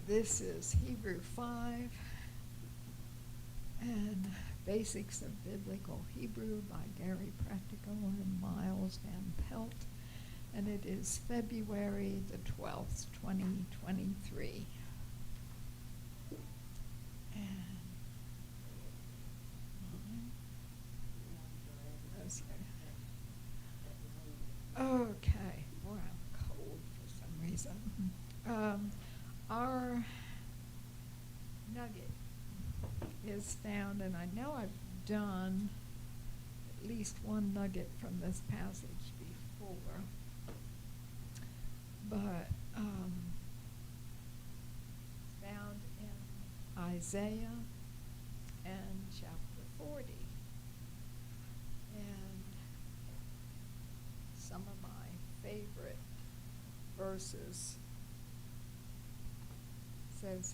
This is Hebrew 5 and Basics of Biblical Hebrew by Gary Practical and Miles Van Pelt. And it is February the 12th, 2023. Okay, boy, I'm cold for some reason. Our nugget is found, and I know I've done at least one nugget from this passage before, but found in Isaiah and chapter 40. And some of my favorite verses says,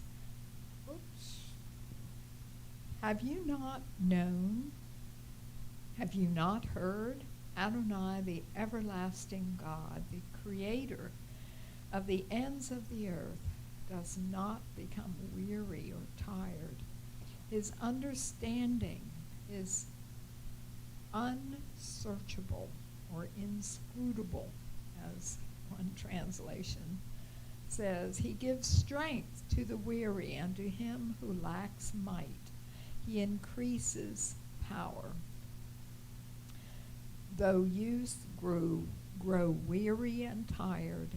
have you not known? Have you not heard? Adonai, the everlasting God, the creator of the ends of the earth, does not become weary or tired. His understanding is unsearchable or inscrutable, as one translation says. He gives strength to the weary, and to him who lacks might he increases power. Though youth grow weary and tired,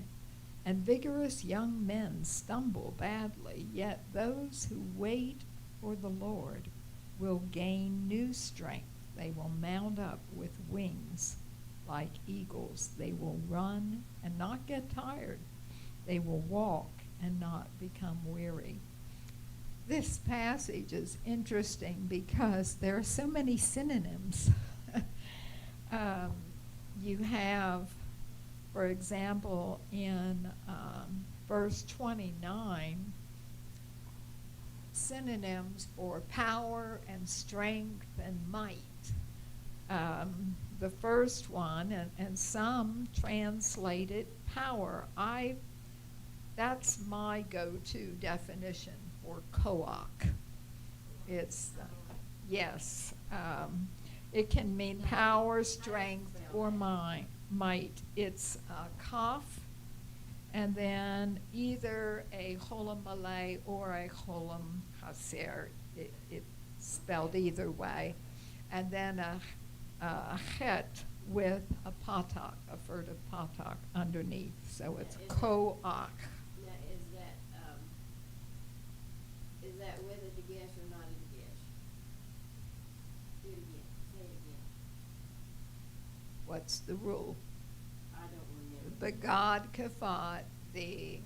and vigorous young men stumble badly, yet those who wait for the Lord will gain new strength. They will mount up with wings like eagles. They will run and not get tired. They will walk and not become weary. This passage is interesting because there are so many synonyms. You have, for example, in verse 29, synonyms for power and strength and might. The first one, and some translate it power. That's my go-to definition for koach. It's, yes, it can mean power, strength, or might. It's kaf, and then either a cholam malay or a cholam chaser. It's spelled either way. And then a chet with a patak, a furtive patak underneath. So it's koach. Is that with a dagesh or not a dagesh? Do it again. Say it again. What's the rule? I don't remember. The God kafat, the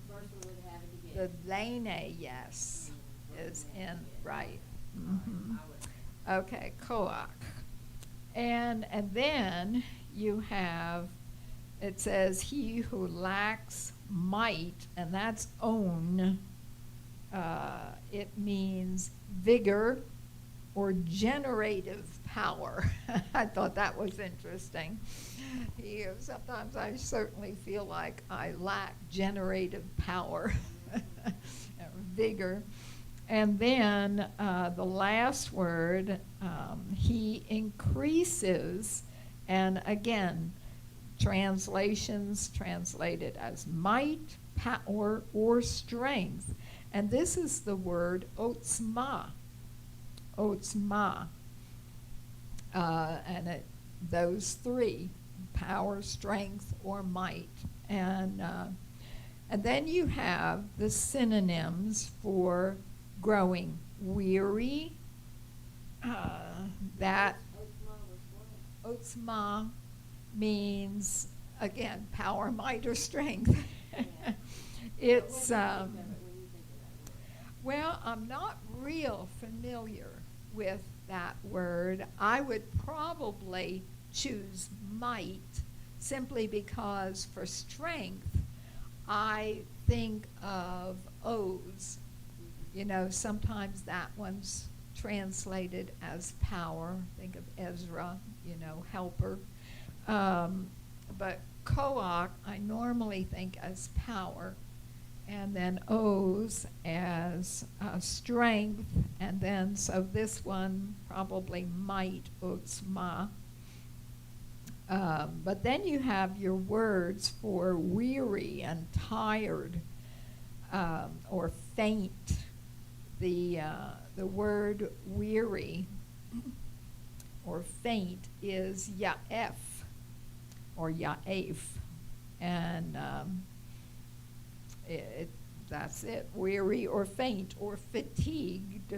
First one would have a dagesh. the lene, yes, is in, right. Mm-hmm. I would. Okay, koach. And then you have, it says, he who lacks might, and that's own. It means vigor or generative power. I thought that was interesting. Sometimes I certainly feel like I lack generative power, vigor. And then the last word, he increases, and again, translations translate it as might, power, or strength. And this is the word otzma. Otzma. And those three, power, strength, or might. And then you have the synonyms for growing weary. That otzma means, again, power, might, or strength. It's well, I'm not real familiar with that word. I would probably choose might simply because for strength I think of Oz. You know, sometimes that one's translated as power. Think of Ezra, you know, helper. But koach I normally think as power. and then Oz as strength, and then so this one probably might, Utzma. But then you have your words for weary and tired, or faint. The word weary or faint is ya'ef or ya'ef, and that's it, weary or faint or fatigued.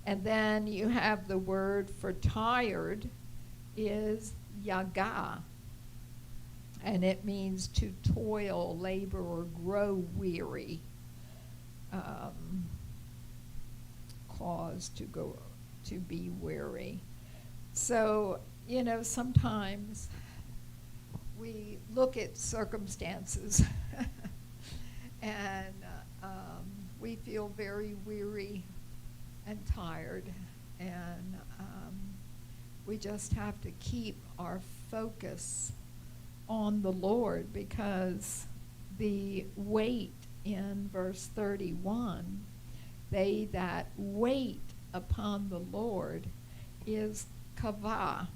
And then you have the word for tired is yaga, and it means to toil, labor, or grow weary, cause to be weary. So, sometimes we look at circumstances and we feel very weary and tired, and we just have to keep our focus on the Lord, because the wait in verse 31, they that wait upon the Lord, is kavah.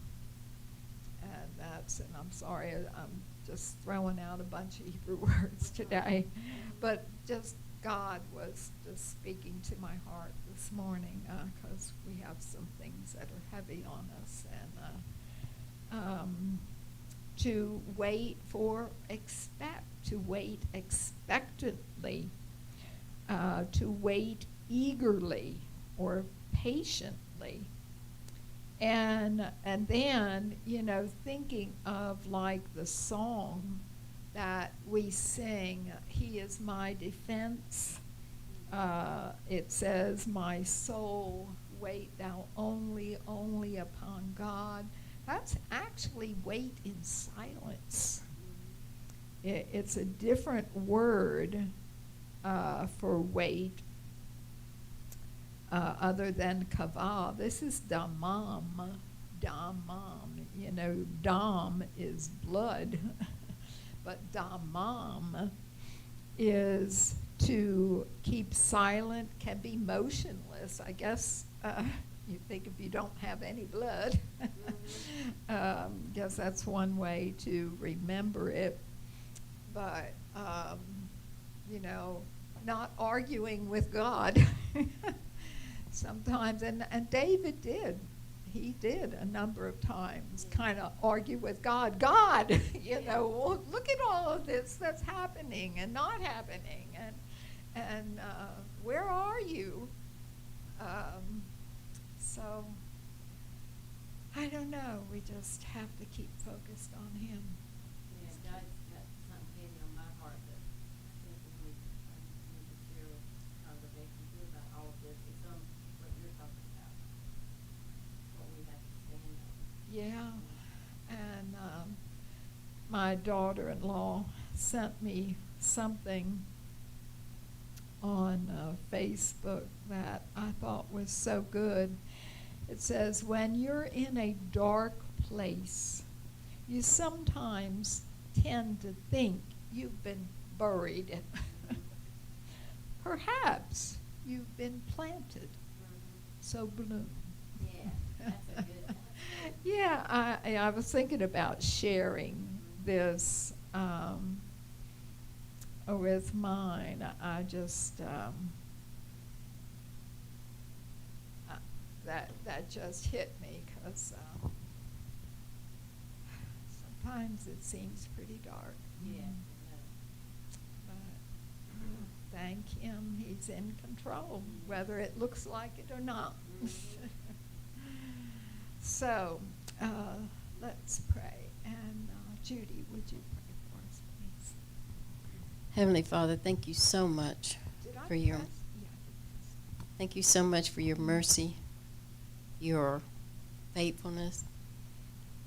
And I'm sorry, I'm just throwing out a bunch of Hebrew words today, but just God was just speaking to my heart this morning, because we have some things that are heavy on us, and to wait for expect, to wait expectantly, to wait eagerly or patiently. And then, thinking of like the song that we sing, He is my defense. It says, my soul, wait thou only upon God. That's actually wait in silence. It's a different word for wait, other than kavah. This is damam. Dam is blood, but damam is to keep silent, can be motionless. I guess you think if you don't have any blood, guess that's one way to remember it. But, not arguing with God. Sometimes, and David did. He did a number of times kind of argue with God. God, well, look at all of this that's happening and not happening, and where are you? So, I don't know. We just have to keep focused on Him. Yeah, God's got something heavy on my heart that I think we need to share with the congregation too about all of this. It's on what you're talking about, what we have to stand on. Yeah, and my daughter-in-law sent me something on Facebook that I thought was so good. It says, when you're in a dark place, you sometimes tend to think you've been buried. Perhaps you've been planted, so bloom. Yeah, that's a good. Yeah, I was thinking about sharing this with mine. I just that just hit me, because sometimes it seems pretty dark. Yeah. But thank Him, He's in control, whether it looks like it or not. So, let's pray. And Judy, would you pray for us, please? Heavenly Father, thank you so much Did I for your press? Yeah, I did thank you so much for your mercy, your faithfulness.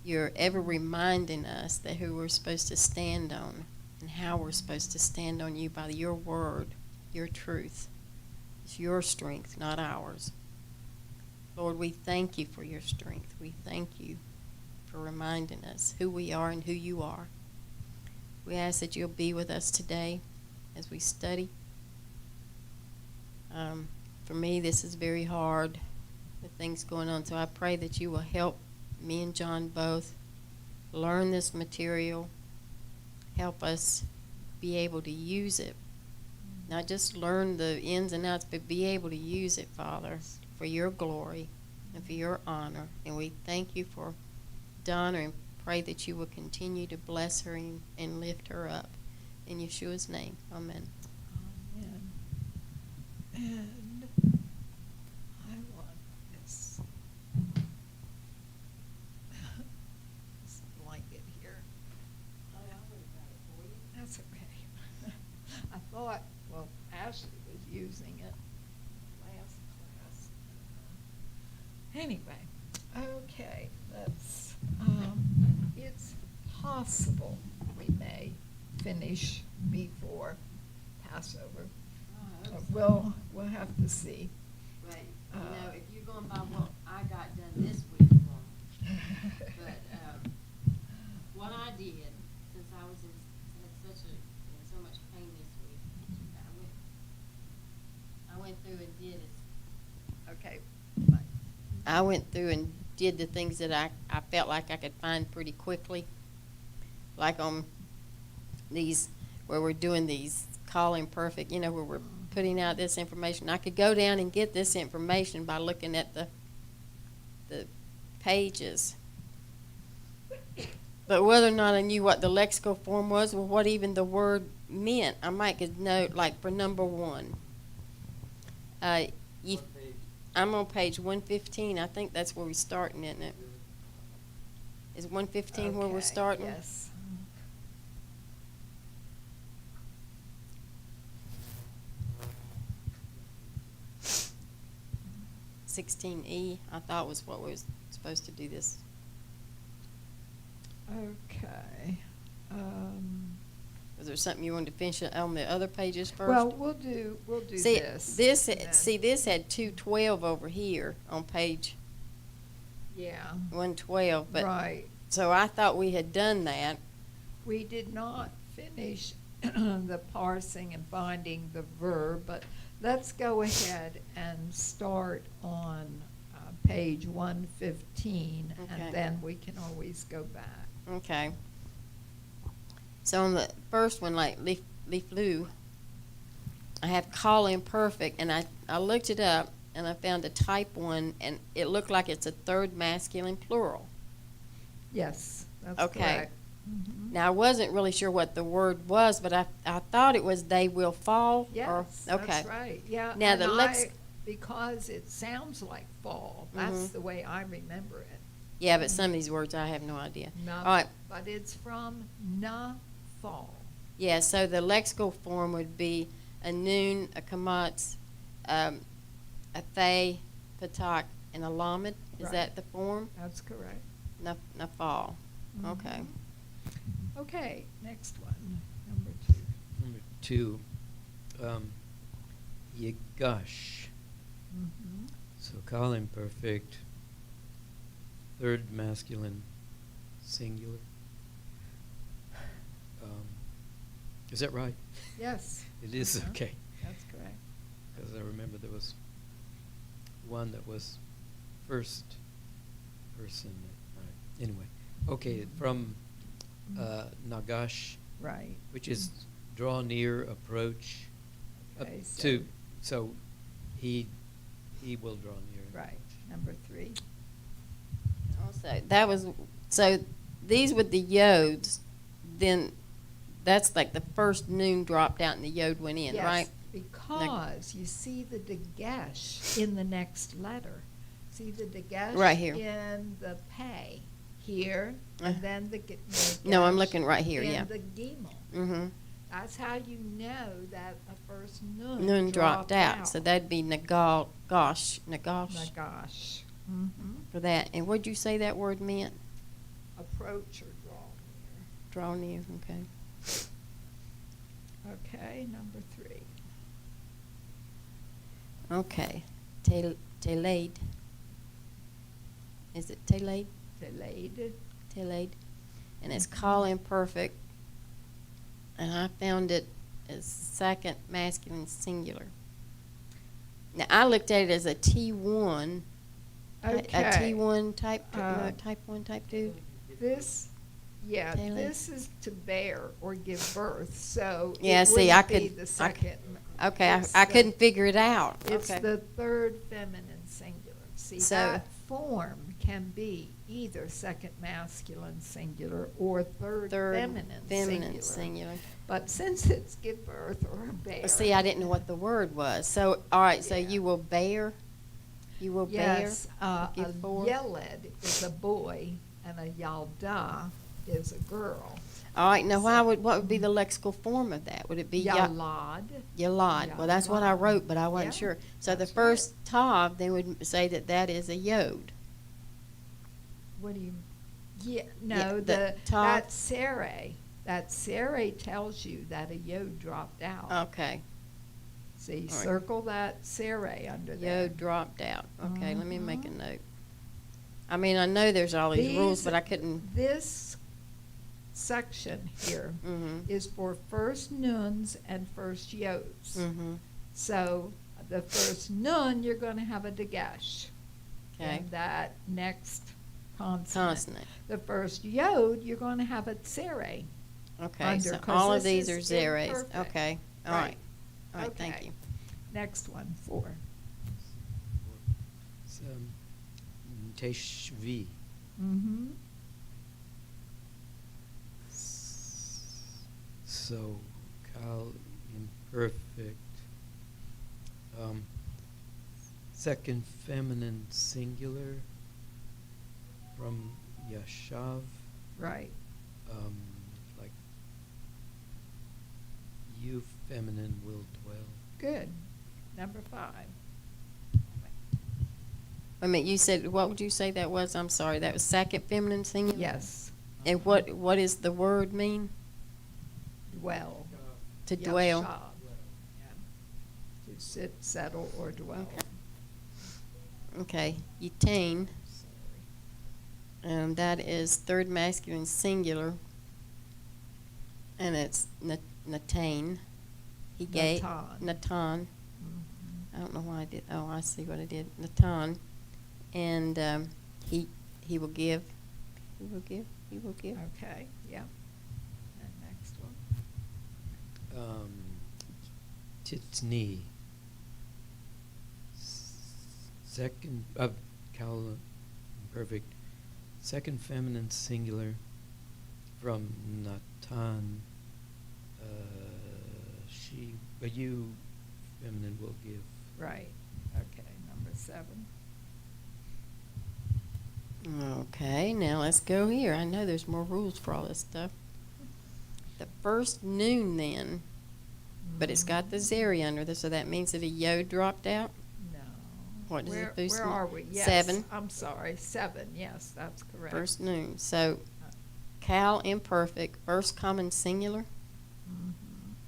You're ever reminding us that who we're supposed to stand on and how we're supposed to stand on you by your word, your truth. It's your strength, not ours. Lord, we thank you for your strength. We thank you for reminding us who we are and who you are. We ask that you'll be with us today as we study. For me, this is very hard with things going on, so I pray that you will help me and John both learn this material, help us be able to use it. Not just learn the ins and outs, but be able to use it, Father, for your glory and for your honor. And we thank you for Donna and pray that you will continue to bless her and lift her up. In Yeshua's name, amen. Amen. And I want this, this blanket here. Oh, I would've got it for you. That's okay. I thought, well, Ashley was using it last class. Anyway, okay, it's possible we may finish before Passover. Oh, I hope so. We'll have to see. But, Uh, if you're going by what I got done this week, but, what I did, since I was in so much pain this week, I went through and did it. Okay. I went through and did the things that I felt like I could find pretty quickly. Like on these, where we're doing these calling perfect, where we're putting out this information. I could go down and get this information by looking at the pages. But whether or not I knew what the lexical form was or what even the word meant, I might could note, like for number 1. I'm on page 115. I think that's where we're starting, isn't it? Is 115 where we're Okay, starting? Yes. 16E, I thought was what we was supposed to do this. Okay. Was there something you wanted to finish on the other pages first? Well, we'll do See, this. and then- this had 212 over here on page Yeah, 112, but right. so I thought we had done that. We did not finish the parsing and finding the verb, but let's go ahead and start on page 115, Okay. and then we can always go back. Okay. So on the first one, like Liflu, I have call imperfect, and I looked it up, and I found a type 1, and it looked like it's a third masculine plural. Yes, that's Okay. correct. Mhm. Now, I wasn't really sure what the word was, but I thought it was they will fall. Yes, okay. that's right. Yeah. Now, and the lex- because it sounds like fall. That's Mhm. the way I remember it. Yeah, but some of these words I have no idea. Na, All right. But it's from na fall. Yeah, so the lexical form would be a noon, a kamatz, a thay, patak, and a lamed. Is Right. that the form? That's correct. Nafal. Okay. Mhm. Okay, next one, number Number 2, Yigash. Mhm. So call imperfect, third masculine singular. Is that right? Yes. It is, Uh-huh. okay. That's correct. Because I remember there was one that was first person. Right. Anyway, okay, from Nagash, Right. which is draw near, approach, up Okay, so- to, so he will draw near. and Right, approach. number 3. Also, that was, so these with the yods, then that's like the first noon dropped out and the yod went in, Yes, right? because you see the dagesh in the next letter. See the dagesh? Right here. In the pay here, Uh, and then the No, I'm dagesh looking right here, yeah. in the gimel. Mm-hmm. That's how you know that the first nun Noon dropped out, so that'd be Nagash, Nagash Nagash. Mm-hmm. for that. And what'd you say that word meant? Approach or draw near. Draw near, okay. Okay, number 3. Okay, Telade. Is it Telade? Delayed. Telade. And it's call imperfect. And I found it as second masculine singular. Now, I looked at it as a T1, a Okay. T1 type, Uh, type 1, type 2. This, yeah, Taylor? this is to bear or give birth, so Yeah, it see, I wouldn't be could- the I second. Okay, It's I the- couldn't figure it out. It's Okay. the third feminine singular. See, So- that form can be either second masculine singular or third feminine singular. singular. But since it's give birth or bear. See, I didn't know what the word was. So, all right, so Yeah. you will bear? You will bear? Yes, give a forth? yeled is a boy and a yalda is a girl. All right, now what would be the lexical form of that? Would it be Yalad. Yalad? Well, that's what I Yalad. wrote, but I wasn't Yeah, sure. So the that's right. first tav, they would say that that is a yod. What do you, yeah, no, the tav. that Sarai tells you that a yod dropped out. Okay, See, all right. circle that Sarai under there. yod dropped out. Okay, let me make a Mhm. note. I mean, I know there's all these rules, These- but I couldn't. This section here Mm-hmm. is for first nuns and first yods. Mm-hmm. So the first nun, you're going to have a dagesh Okay. in that next consonant. Consonant. The first yod, you're going to have a tsere. Okay, Under, so 'cause all of this these are is zeros. imperfect. Okay, all right. All right, thank Okay. you. Next one, 4. It's, Teshvi. Mm-hmm. So, Kal imperfect. Second feminine singular from Yashav. Right. Like, you feminine will dwell. Good. Number 5. Wait a minute, you said, what would you say that was? I'm sorry, that was second feminine singular? Yes. And what is the word mean? Dwell. To dwell? Yashab. Yeah. To sit, settle, or dwell. Okay, Yitain, that is third masculine singular, and it's Natain. He gave Natan. Natan. Mhm. I don't know why I did. Oh, I see what I did. Natan, and he will give. He will give. He will give. Okay, yeah. And next one. Titni. Second, Kal imperfect. Second feminine singular from Natan. She, but you feminine will give. Right. Okay, number 7. Okay, now let's go here. I know there's more rules for all this stuff. The first noon then, but it's got the zeri under there, so that means that a yod dropped out. No. What does it Where, boost where in? are we? Yes. 7. I'm sorry, 7. Yes, that's correct. First noon. So, Cal imperfect, first common singular. Mhm.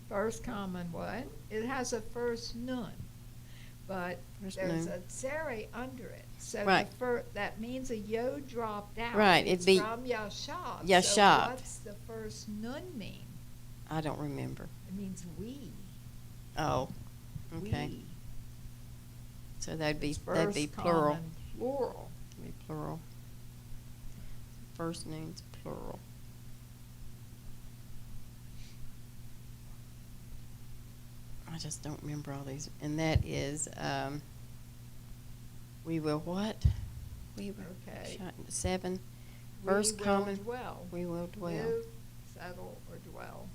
First common what? It has a first nun, but First there's nun. a tsere under it. So Right. that means a yod dropped out. Right, it'd It's be from Yashab. Yashab. So what's the first nun mean? I don't remember. It means we. Oh, okay. We. So that'd be It's plural. first common plural. Be plural. First noon's plural. I just don't remember all these. And that is, we will what? We will. Okay. 7. We First will common. dwell. We will dwell. Live, settle, or dwell.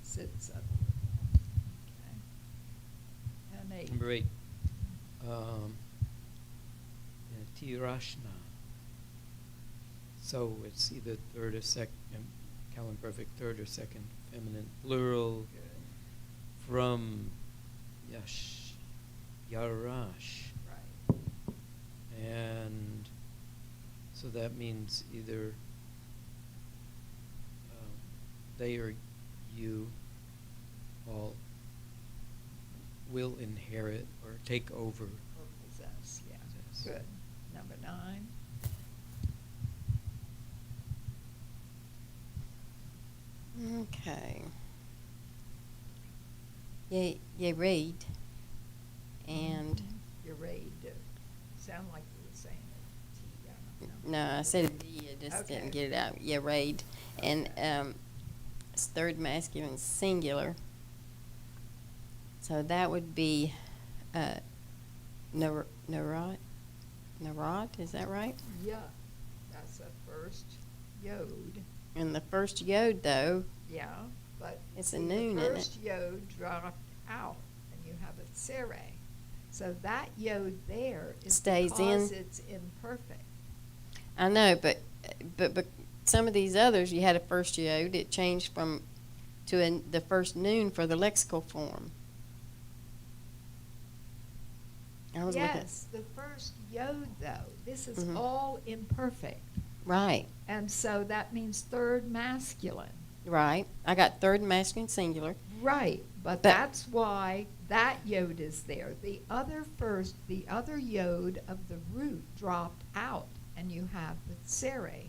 Sit, settle. Okay. And 8. Number 8. Tirashna. So it's either third or second, Cal imperfect, third or second feminine plural Good. from Yarash. Right. And so that means either they or you all will inherit or take over. Or possess, yeah. Possess. Good. Number 9. Okay. Yered. And, You're ready to, sound like you were saying it, T, I don't know. no, I said a D, I just Okay. didn't get it out. Yered. And, it's third masculine singular. So that would be, Narod, is that right? Yeah, that's the first yod. And the first yod, though, Yeah, but It's a see, noon, the isn't it? first yod dropped out, and you have a tsere. So that yod there is Stays because in? it's imperfect. I know, but some of these others, you had a first yod, it changed from to the first noon for the lexical form. I was looking. Yes, the first yod though, this is Mhm. all imperfect. Right, And so that means third masculine. right. I got third masculine singular. Right, but that's why that yod is there. The other yod of the root dropped out, and you have the tsere,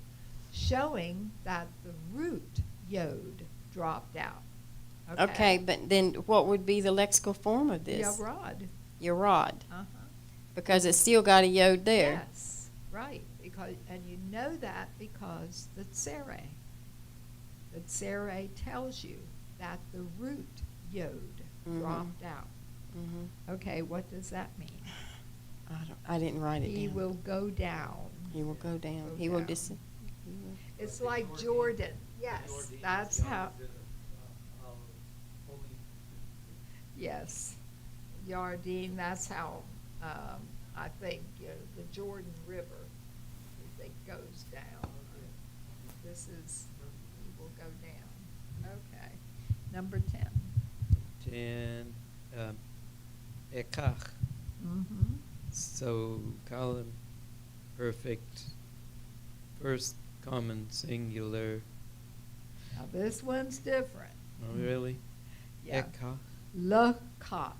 showing that the root yod dropped out. Okay, but then what would be the lexical form of this? Yarad. Yerod, Uh-huh. because it's still got a yod there. Yes, right, and you know that because the tsere. The tsere tells you that the root yod Mhm. dropped out. Mhm. Okay, what does that mean? I didn't write it down. He will go down. He will go down. Go He will down. It's like Jordan. Yes, that's how. Yes, Yardine. That's how. I think the Jordan River, I think, goes down. This is. He will go down. Okay. Number 10. 10, ekach. Mm-hmm. So column perfect, first common singular. Now this one's different. Oh, really? Yeah. Ekach. Lecoq,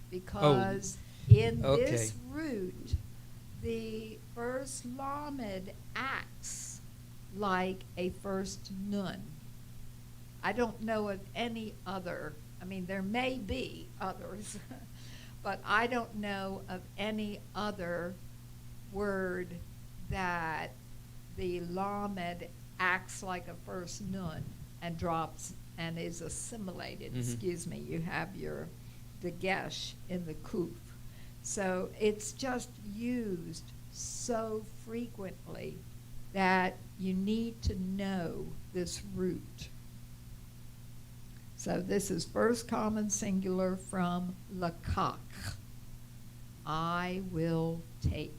because in okay. this root, the first lamed acts like a first nun. I don't know of any other, I mean, there may be others, but I don't know of any other word that the lamed acts like a first nun and drops and is assimilated. Mhm. Excuse me, you have your dagesh in the kuf. So it's just used so frequently that you need to know this root. So this is first common singular from lakach. I will take.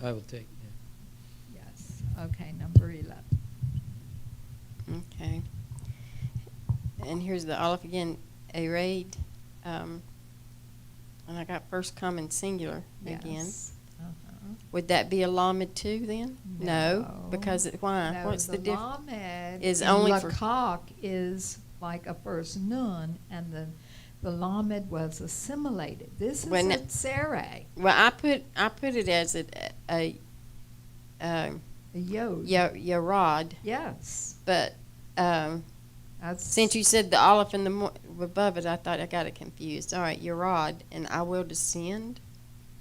I will take, yeah. Yes. Okay, number 11. Okay. And here's the Aleph again, Arayed. And I got first common singular again. Yes. Uh-huh. Would that be a lamed too then? No. Because why? No, What's the difference? lamed Is in only for- lakach is like a first nun, and the lamed was assimilated. This is When a it- tsere, Well, I put it as a a yod. Yarad, Yes. but That's since you said the Aleph in the above it, I thought I got it confused. All right, Yarad, and I will descend.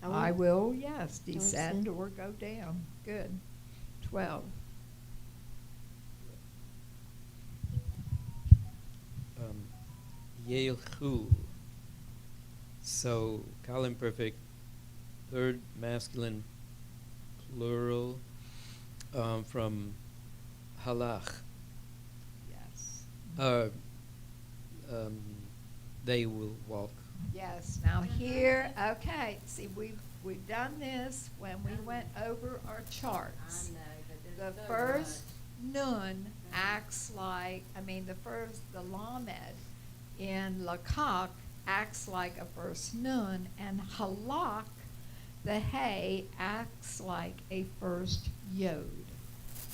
I will, yes, will descend descend. or go down. Good. 12. Yelchu. So column perfect, third masculine plural, from halach. Yes. They will walk. Yes. Now here, okay. See, we've done this when we went over our I charts. know, but The there's so first much. nun acts like, the lamed in lakak acts like a first nun, and halak, the hay, acts like a first yod.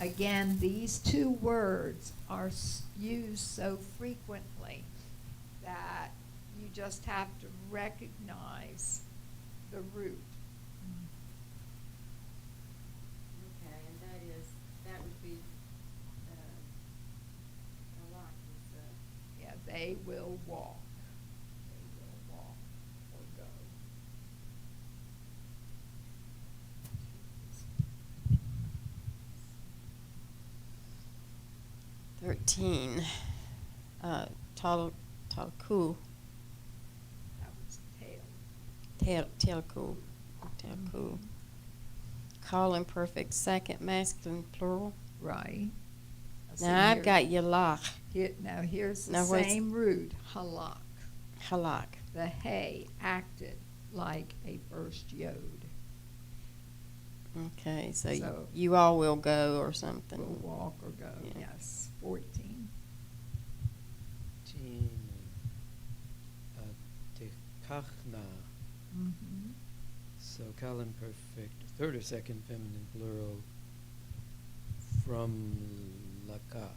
Again, these two words are used so frequently that you just have to recognize the root. Okay, and that would be, a lot, Yeah, they will walk. 13. Talku. That was tail. Telku. Telku. Call imperfect second masculine plural. Right. See, Now I've here- got yalach, Now here's the Now where's- same root, halak. halak. The hay acted like a first yod. Okay, so, So- you all will go or something. Will walk or go, Yeah. yes. 14. Tekachna. Mm-hmm. So Colin perfect, third or second feminine plural from lakach.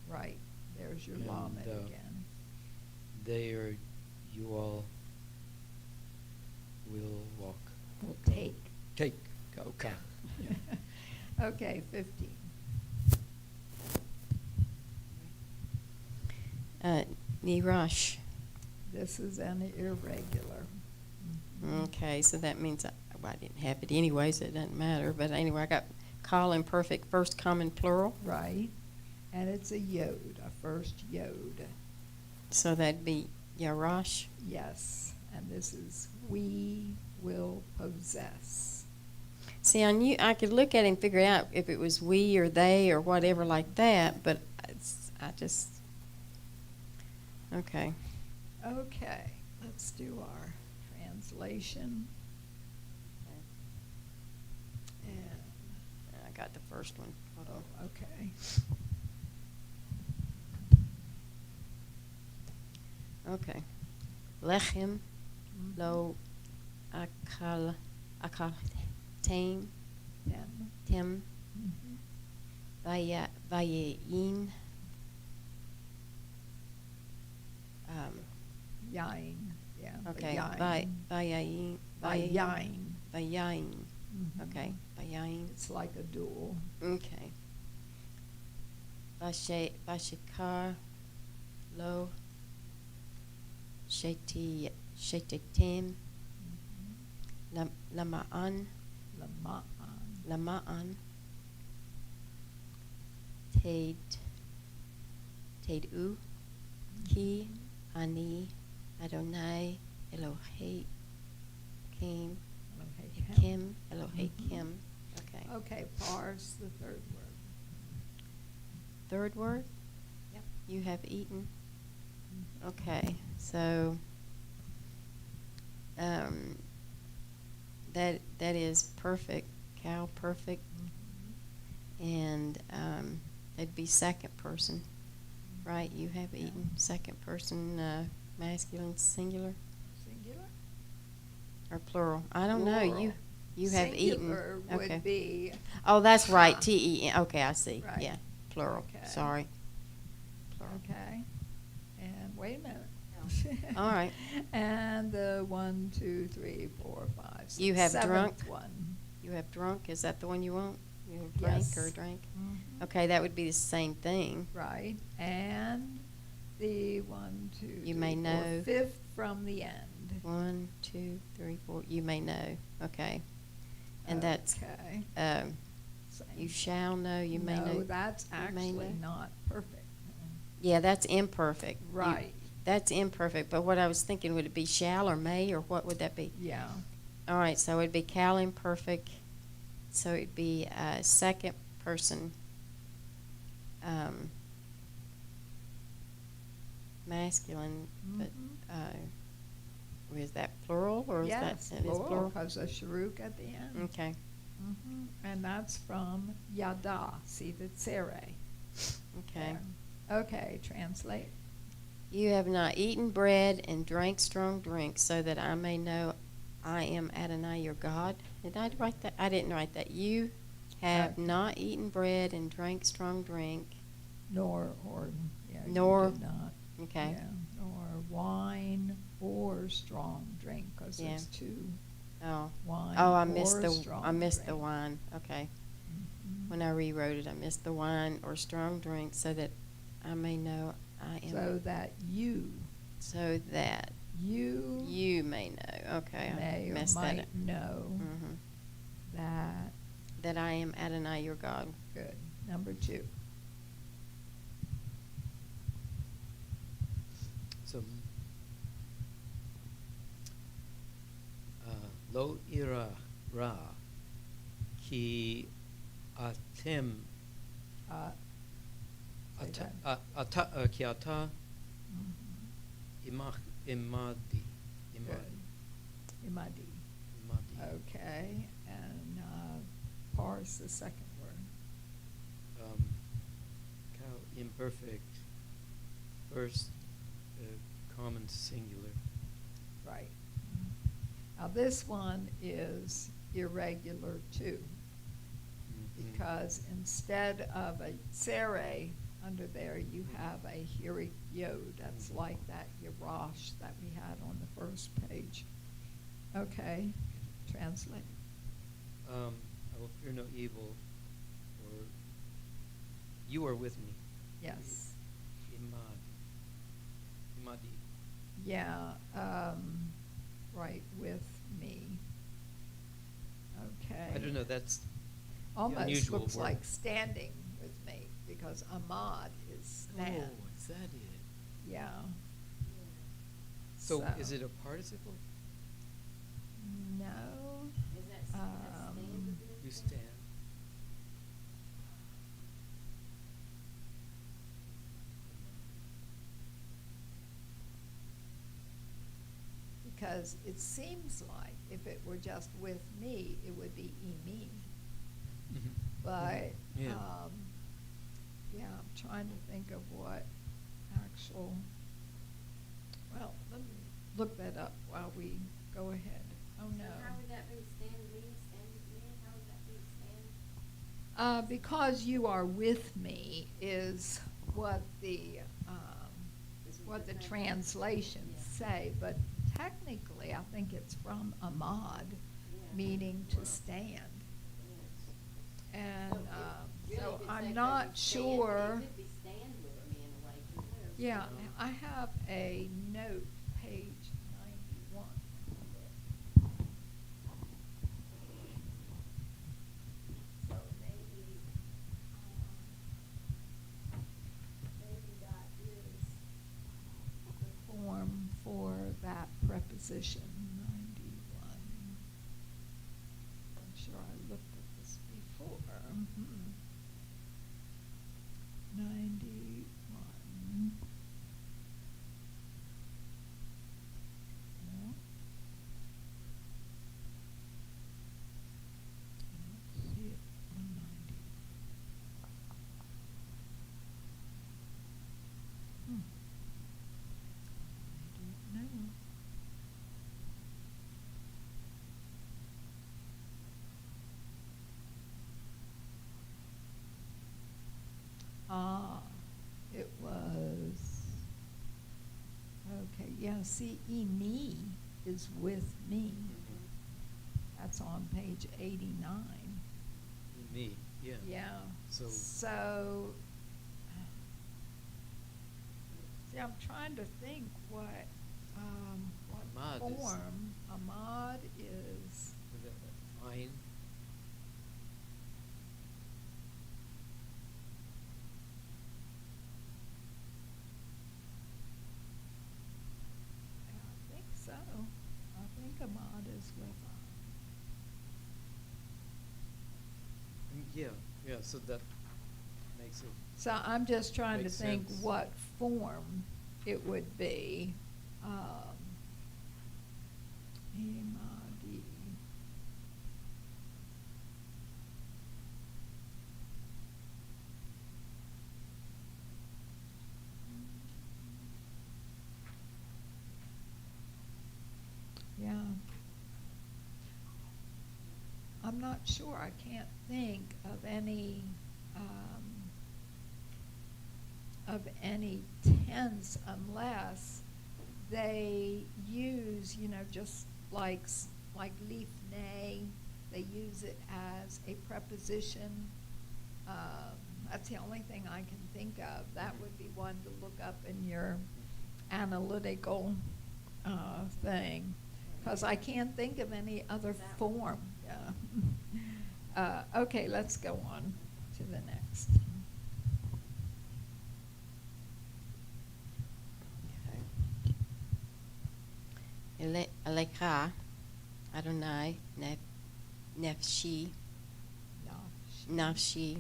Right. There's your And, lamed again. They or you all will walk. Will Go. take. Take. Go. Ka. Yeah. Okay, 15. Nirash. This is an irregular. Mhm. Okay, so that means well, I didn't have it anyway, so it doesn't matter. But anyway, I got call imperfect first common plural. Right. And it's a yod, a first yod. So that'd be Yarash. Yes. And this is we will possess. See, I knew I could look at it and figure out if it was we or they or whatever like that, but I just okay. Okay, let's do our translation. And, I got the first one. Hold on. oh, okay. Okay. Lechem Mhm. lo akal tame Them. tem Mhm. vayein Yain, yeah. okay Yain. vayein Yain. vayein Mhm. okay vayein It's like a duel. okay vashikar lo shetitim Mhm. lama'an Lama'an. lama'an tedu ki ani Adonai Elohei Kim Kim Elohei Mhm. Kim. Okay. Okay, parse the third word. Third word. Yep. You have eaten. Mhm. Okay. So that is perfect. Cow perfect, Mhm. and that'd be second person, right? You have Yeah. eaten. Second person, masculine, singular Singular? or plural? I don't know. You have Singular eaten. Okay. would be. Oh, that's right. Ah. T-E-N. Okay, I see. Right. Yeah, plural. Okay. Sorry. Plural. Okay. And wait a minute. All right. And the 1, 2, 3, 4, 5, 6, You have seventh drunk? one. You have drunk. Is that the one you want? You have drink Yes. or drink? Mhm. Okay, that would be the same thing. Right. And the 1, 2, You 3, may 4, know. fifth from the end. 1, 2, 3, 4. You may know. Okay. And that's Okay. Same. you shall know. You may know. No, that's You may actually know. not perfect. Yeah, that's imperfect. Right. That's imperfect. But what I was thinking, would it be shall or may, or what would that be? Yeah. All right, so it'd be cal imperfect. So it'd be second person masculine, but is that plural or is Yes, that it is plural, plural? because a sharuk at the end. Okay. And that's from yada, see the tsere. Okay. There. Okay, translate. You have not eaten bread and drank strong drink, so that I may know I am Adonai your God. Did I write that? I didn't write that. You have not eaten bread and drank strong drink. Or yeah, Nor- you did not. Okay. Yeah, nor wine or strong drink, because Yeah. there's two, Oh. wine Oh, I or missed the strong the drink. wine. Okay. Mhm. When I rewrote it, I missed the wine or strong drink, so that I may know I am. So that you you may know. Okay, may I or messed that might up. know that. That I am Adonai your God. Good. Number 2. So, lo ira ra ki atem Say ata, that. ki ata Mhm. imadi Good. Imadi. imadi. Okay, and parse the second word. Cow imperfect, first common singular. Right. Now this one is irregular too, Mhm. because instead of a tsere under there, you have a hirikyo. That's like that yarash that we had on the first page. Okay, translate. I will fear no evil, or you are with me. Yes. Imadi. Imadi. Yeah, right, with me. Okay. I don't know, that's the Almost unusual looks word. like standing with me, because Ahmad is stand. Oh, is that it? Yeah. So is it a participle? No. Is that, that stand Um, would be a You stand? stand. Because it seems like if it were just with me, it would be imi. Mhm. But, Yeah. yeah, I'm trying to think of what actual, well, let me look that up while we go ahead. Oh, no. So how would that be, stand me, stand with me, how would that be, stand? Because you are with me is what the, Is what the translation. translations Yeah. say, but technically, I think it's from Ahmad, Yeah. meaning to Wow. stand. Yes. And, So it- really, so if it's I'm that not could be sure. Stand, it could be stand with me in a way too. Yeah, Oh. I have a note, page 91. So maybe, maybe that is the form for that preposition, 91. I'm sure I looked at this before. Mhm. 91. No. I don't see it on 90. Hmm. I don't know. Ah, it was, okay, yeah, see, me is with me. Mhm. That's on page 89. Me, yeah. Yeah. So- So, see, I'm trying to think what Ahmad is- form Ahmad is. Is that mine? I think so. I think Ahmad is with Yeah, yeah, so that makes it, So I'm just trying to Makes think sense. what form it would be. Imadi. Yeah. I'm not sure. I can't think of any tense unless they use, just like lifnei, they use it as a preposition. That's the only thing I can think of. That would be one to look up in your analytical thing, because I can't think of any other form. Yeah. Okay, let's go on to the next. Okay. Elecha, Adonai, Nefshi, No. Nafshi,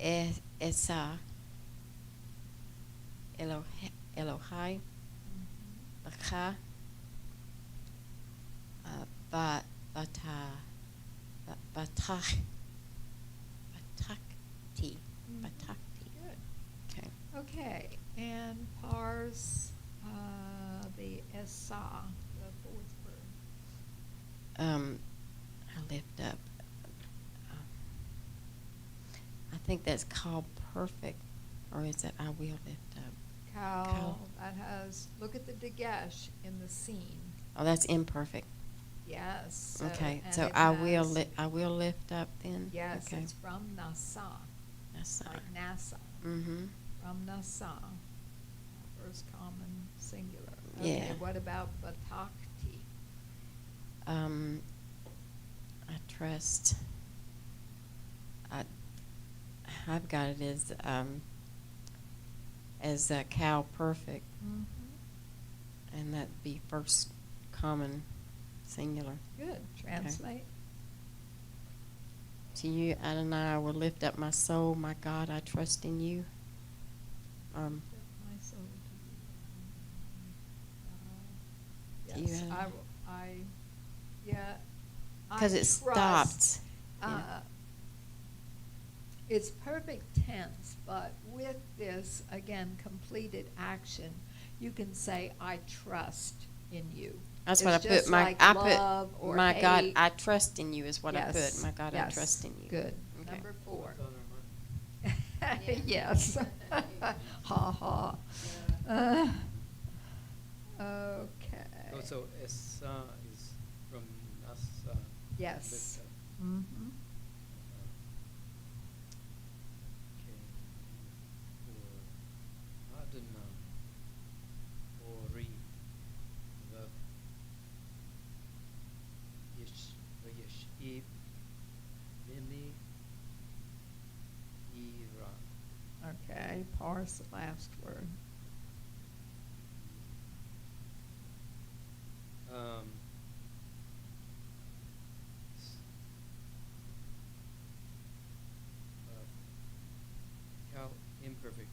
Esa, Elohai, Mhm. Bacha, Bata, Batach, Batakti, Mhm. Batakti. Good. Okay. Okay, and parse the Esa, the fourth word. I lift up. um, I think that's called perfect, or is it I will lift up? Cal, that has, look at the dagesh in the scene. Oh, that's imperfect. Yes. Okay, and so it I will has- I will lift up then. Yes, Okay. it's from Nasa, That's like NASA. Mm-hmm. From Nasa, first common singular. Yeah. Okay, what about Batakti? I trust. I've got it as cow perfect, Mm-hmm. and that'd be first common singular. Good, translate. To you, Adonai, I will lift up my soul. My God, I trust in you. Lift my soul to you. To you, Yes, Adonai. yeah. Because I it trust. stopped. Yeah. It's perfect tense, but with this, again, completed action, you can say, I trust in you. That's It's what I put. just like love I put or my God, hate. I trust in you is what I Yes, put. My God, I yes, trust in you. Good. Okay. Number 4. What's on our mind? Yeah. Yes. Ha ha. Okay. Oh, so Esa is from Nasa. Yes. Lift up. Mm-hmm. Okay. For Adonai, Ori, V'yeshib, Mimi, Ira. Okay, parse the last word. Um, s- Cal imperfect,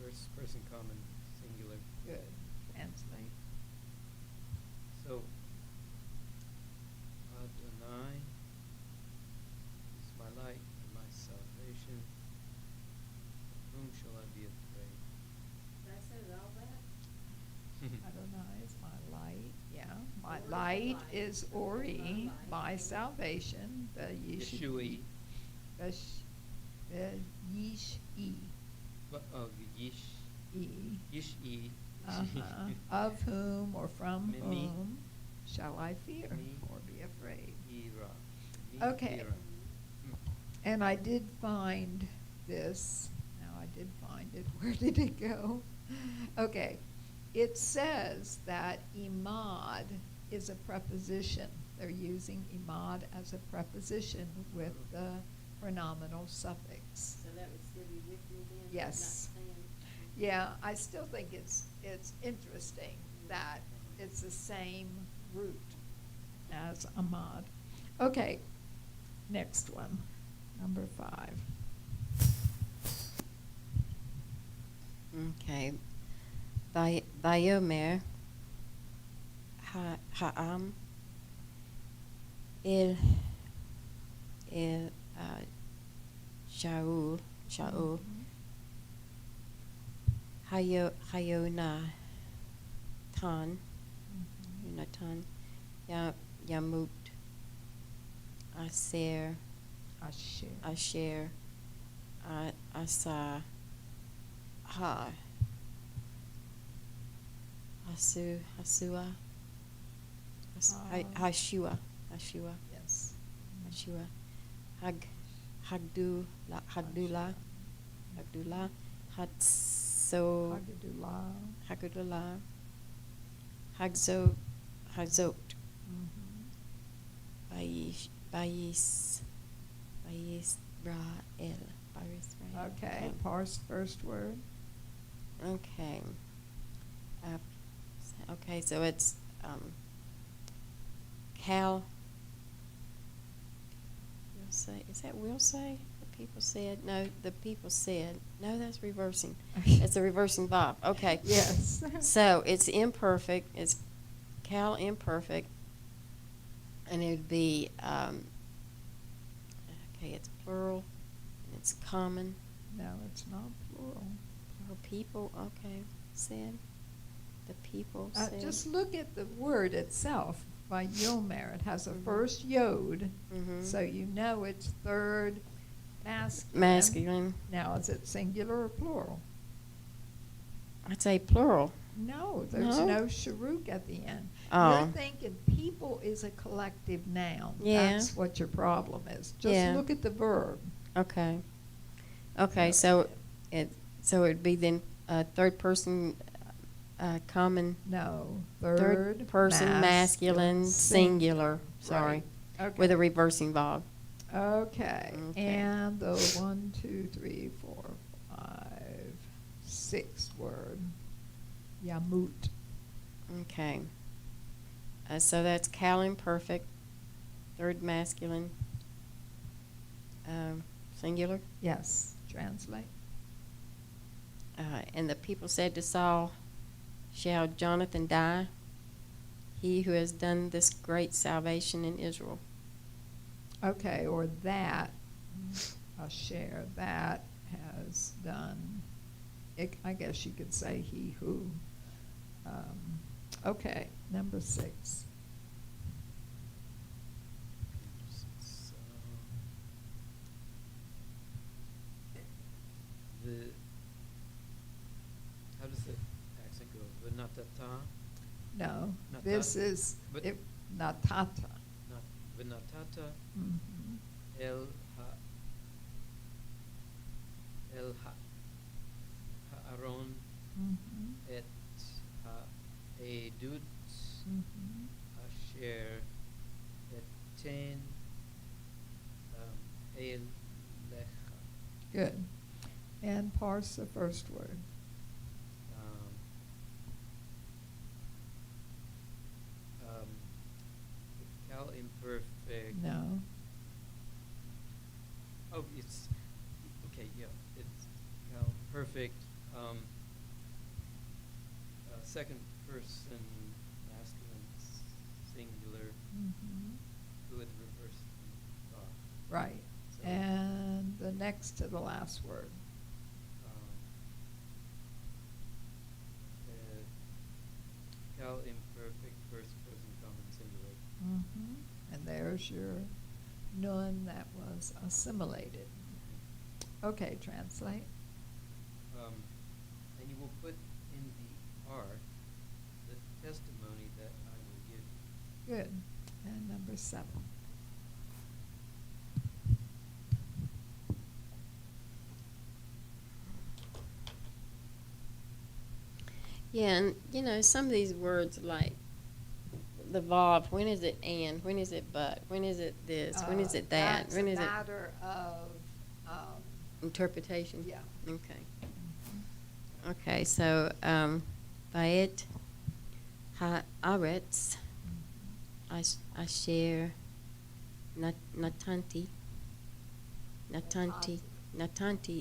first person common singular. Good. Translate. So Adonai is my light and my salvation. Of whom shall I be afraid? Did I say all that? Adonai is my light. Yeah. My Ori, light light. is Ori, My light. my salvation. The Yeshui. Yish-E. Oh, Yish. E. Yish-E. Uh-huh. Of whom or from Mimi. whom shall I fear Mimi. or be afraid? Ira. Okay. Ira. And I did find this. Now I did find it. Where did it go? Okay. It says that imad is a preposition. They're using imad as a preposition with the pronominal suffix. So that would still be with me then? not Yes. saying- Yeah, I still think it's interesting that it's the same root as Ahmad. Okay, next one, number 5. Okay. Vayomer Ha'am Il Shaul Mhm. Hayonatan Mhm. Yonatan Yamut Aser Asher. Asher Asa Ha Hasua Hashua Yes. Hashua Hagdullah Hagdullah. Hagdullah Hagzot Mhm. Bayis Rael. Okay, parse first word. Okay. Okay, so it's Cal. Will say, is that will say? The people said no. The people said no. That's reversing. It's a reversing verb. Okay. Yes. So it's imperfect. It's Cal imperfect, and it would be okay. It's plural, and it's common. No, it's not plural. Plural people. Okay, said. The people said. Just look at the word itself by Yilmer. It has a first yod, Mhm. so you know it's third masculine. Masculine. Now, is it singular or plural? I'd say plural. No, there's No? no sharuk at the end. Oh. You're thinking people is a collective noun. Yeah. That's what your problem is. Just Yeah. look at the verb. Okay. Okay, Yeah. so it'd be then third person common No, third person masculine singular. Sorry, Right. Okay. with a reversing verb. Okay. Okay. And the 1, 2, 3, 4, 5, 6th word, yamut. Okay. So that's Cal imperfect, third masculine, singular. Yes, translate. And the people said to Saul, "Shall Jonathan die? He who has done this great salvation in Israel." Okay, or that, a share, that has done, I guess you could say he who. Okay, number 6. So, the how does the accent go? Vinatata, No, Not this that, is, but- natata. not vinatata. Mhm. El ha ha'aron Mhm. et ha'edut Mhm. asher etain el lecha. Good. And parse the first word. Cal imperfect. No. Oh, it's okay. Yeah, it's Cal perfect. Second person masculine singular Mhm. with reverse thought. Right. So, And the next to the last word. Cal imperfect first person common singular. Mhm. And there's your nun that was assimilated. Okay, translate. And you will put in the ark the testimony that I will give you. Good. And number 7. Yeah, and you know some of these words like the verb. When is it and? When is it but? When is it this? When is it that? That's When a is it matter of, interpretation? yeah. Okay. Mhm. Okay. So Bayet Haaretz Asher Natanti Natanti.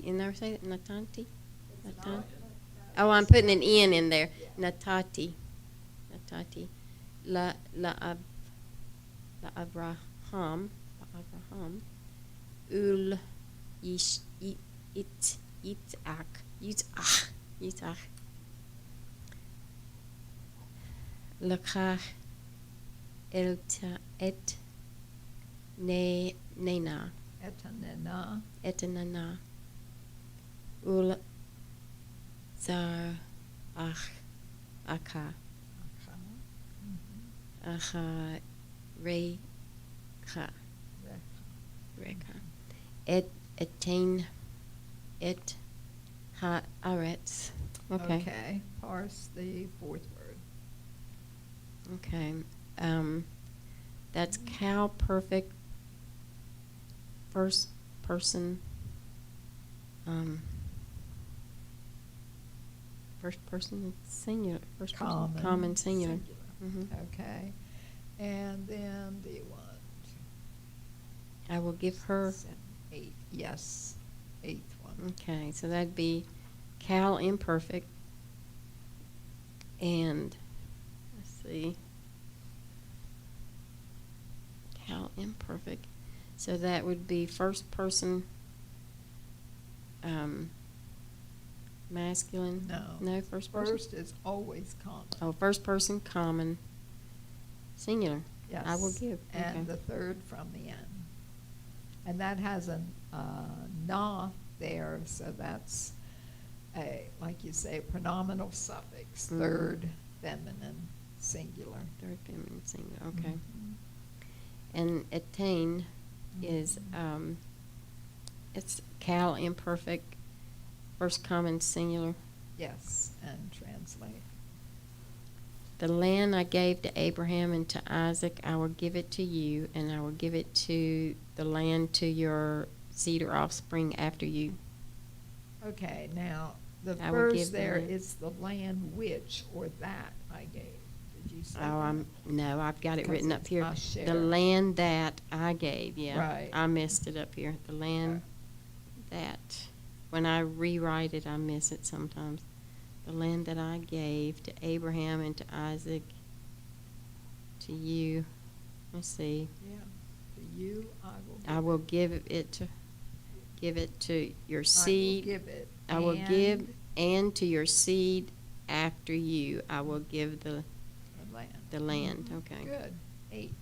You never say that? Natanti? Natanti? Oh, I'm putting an N in there. Yeah. Natati. La Abraham. Ul Yitzhak. Lakach et Nena. Etanena. Etanana. Ul Zar Aka. Mhm. Acha Recha. Reka. Etain et haaretz. Okay. Okay. Parse the 4th word. Okay. That's cow perfect first person First person singular. First Common. person common singular. Singular. Mhm. Okay. And then the one, I will give her. 7, 8, yes, 8th one. Okay, so that'd be Cal imperfect. And let's see. Cal imperfect. So that would be first person masculine. No. No, first person. First is always common. Oh, first person common singular. Yes. I will give. And Okay. the third from the end. And that has a na there, so that's like you say, pronominal suffix, Mhm. third feminine singular. Third feminine singular. Okay. Mhm. And attain is Mhm. it's Cal imperfect, first common singular. Yes, and translate. The land I gave to Abraham and to Isaac, I will give it to you, and I will give it to the land to your seed or offspring after you. Okay, now, the I will give first the there land. is the land which or that I gave. Did you say that? Oh, no, I've got it Because written up it's here. Asher. The land that I gave, yeah. Right. I missed it up here. The land that, when I rewrite it, I miss it sometimes. The land that I gave to Abraham and to Isaac, to you. Let's see. Yeah, to you I will give it to your I will seed. give it. I will give, and and to your seed after you, I will give the the land. land. Mhm. Okay. Good. 8.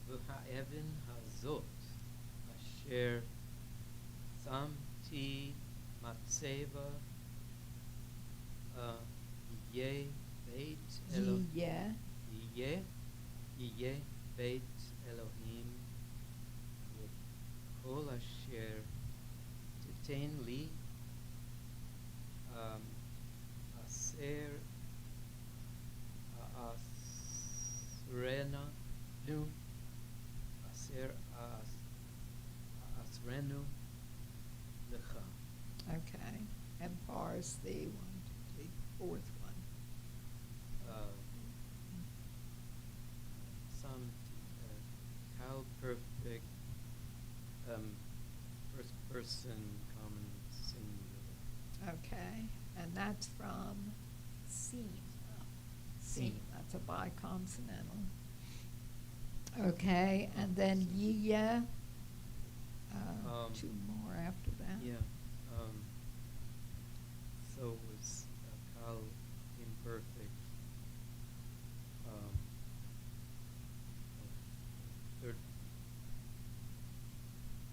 והאבן הזאת אשר שמתי מצבה יהיה בית Yeah. יהיה בית אלוהים וכל אשר תיתן לי אסרנה נו אסרנו לך. Okay. And far as the 4th one. Some Cal perfect first person common singular. Okay. And that's from seam. Seam. That's a biconsonantal. Okay, and then yeah. 2 more after that. Yeah. So it's Cal imperfect.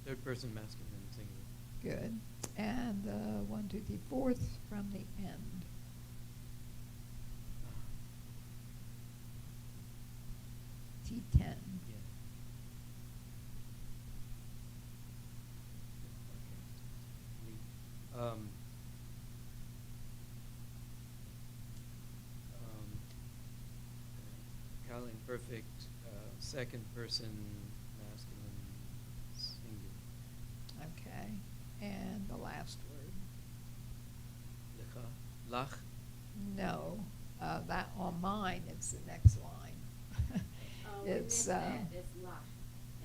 Third person masculine singular. Good. And 1, 2, 3, 4th from the end. T10. Yeah. Okay. Cal imperfect, second person masculine singular. Okay. And the last word. Lecha. Lach. No. That on mine, it's the next line. Oh, we It's missed that. It's lach.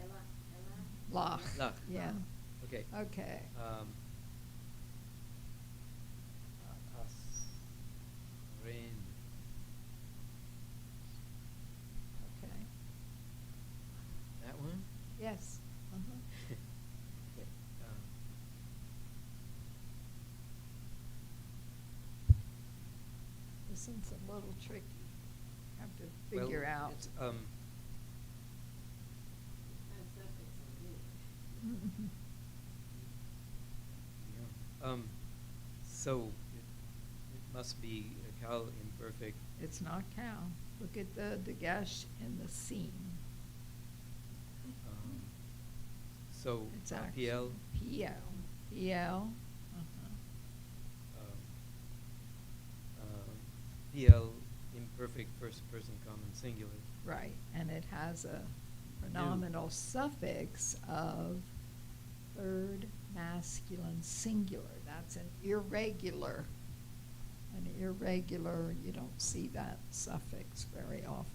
Ella? Lach. Lach. Yeah. Okay. Okay. Asren. Okay. That one? Yes. Uh-huh. Okay. This one's a little tricky. Have to Well, figure out. it's, Kind of suffix on you. Mhm. yeah. So it must be a Cal imperfect. It's not cow. Look at the dagesh in the seam. So It's PL. actually PL. PL. Uh-huh. PL imperfect first person common singular. Right, and it has a pronominal suffix of third masculine singular. That's an irregular. An irregular, you don't see that suffix very often.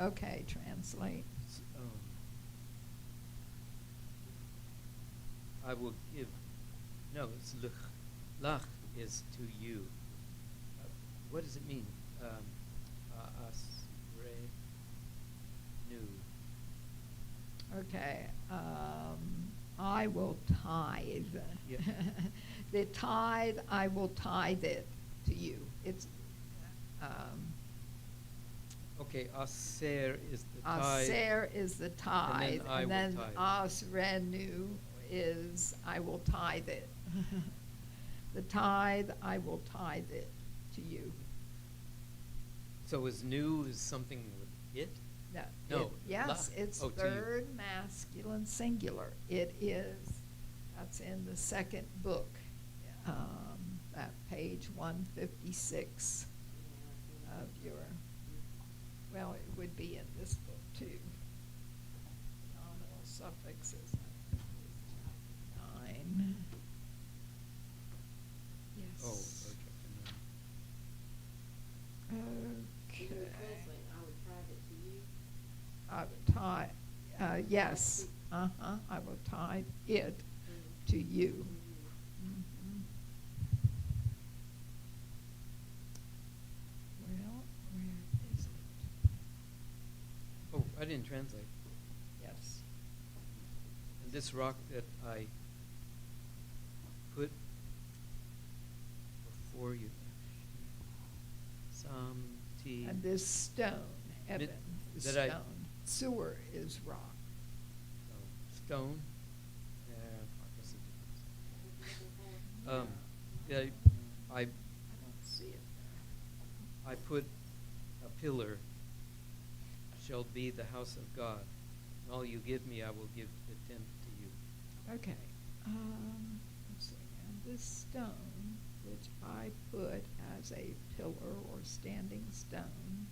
Okay, translate. I will give. No, it's luch. Lach is to you. What does it mean? Asre nu. Okay, I will tithe. Yeah. The tithe, I will tithe it to you. It's, Okay, aser is the tithe. aser is the tithe, I and will then tithe. asrenu is I will tithe it. The tithe, I will tithe it to you. So is new is something with it? No, Yes, lach. it's Oh, to you. third masculine singular. It is, that's in the second book, that page 156 of your, well, it would be in this book too. Nominal suffixes, chapter 9. Yes. Oh, okay. Can Okay. you translate, I would tithe it to you? I will tithe, yes, I will tithe it to you. Mhm. Well, where is it? Oh, I didn't translate. Yes. And this rock that I put before you, And this stone, Evan, is that I- stone. Sewer is rock. stone. What's the difference? Yeah, I don't see it there. I put a pillar shall be the house of God. And all you give me, I will give the tenth to you. Okay, let's see, and this stone, which I put as a pillar or standing stone,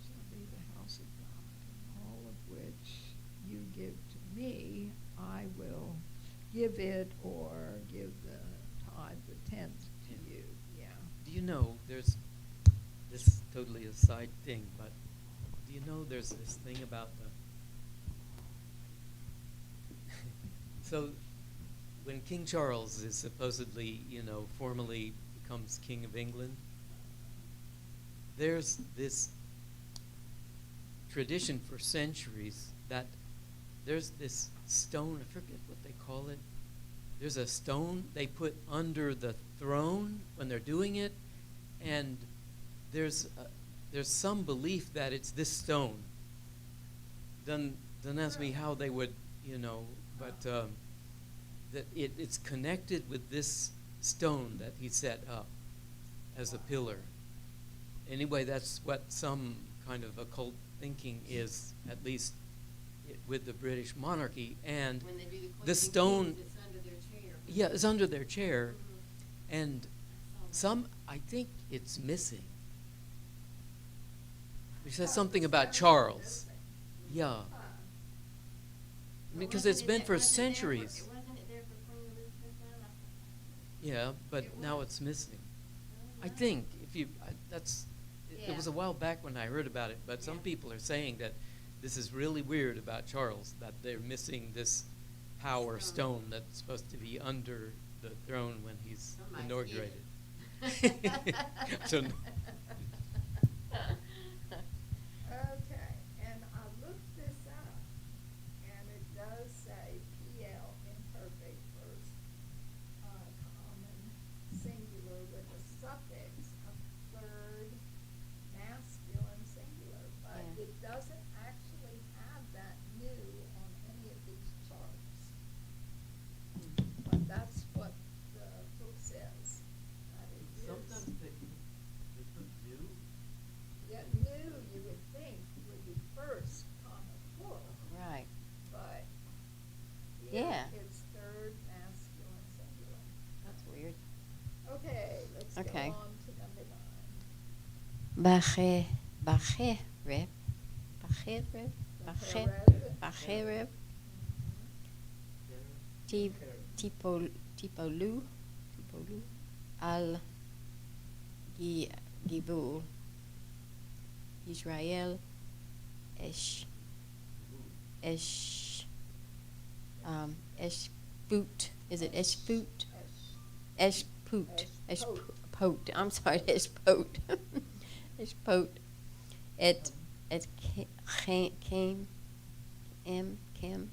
shall be the house of God, and all of which you give to me, I will give it or give the tithe, the tenth to you, yeah. Do you know there's this is totally a side thing, but do you know there's this thing about the so when King Charles is supposedly, formally becomes King of England, there's this tradition for centuries that there's this stone, I forget what they call it. There's a stone they put under the throne when they're doing it, and there's some belief that it's this stone. Don't ask me how they would, but that it's connected with this stone that he set up as a pillar. Anyway, that's what some kind of occult thinking is, at least with the British monarchy. And When they do the Queen the and stone, Kings, it's under their chair. yeah, it's under their chair, Mhm. and I think it's missing. It says something about Charles. Yeah. Because it's been for centuries. Wasn't it there for Queen Elizabeth's time? Yeah, but It now was. it's missing. Oh, I wow. think it was a Yeah. while back when I heard about it, but some Yeah. people are saying that this is really weird about Charles, that they're missing this power Stone. stone that's supposed to be under the throne when he's Somebody's inaugurated. hidden. I don't know. Okay, and I looked this up, and it does say PL imperfect first, common singular with a suffix of third masculine singular, but Yeah. it doesn't actually have that new on any of these charts. But that's what the book says, that it is. Sometimes they put new. Yeah, new, you would think, would be first, comma, plural, Right. but Yeah. it's third masculine singular. That's weird. Okay, let's go Okay. on to number 9. Bachere. Bachere. Bacherev, Tipolu, Al Gibul, Israel, Eshput. Is it Eshput? Eshput. I'm sorry, Eshput. Eshput. Et Kem. Et Kem.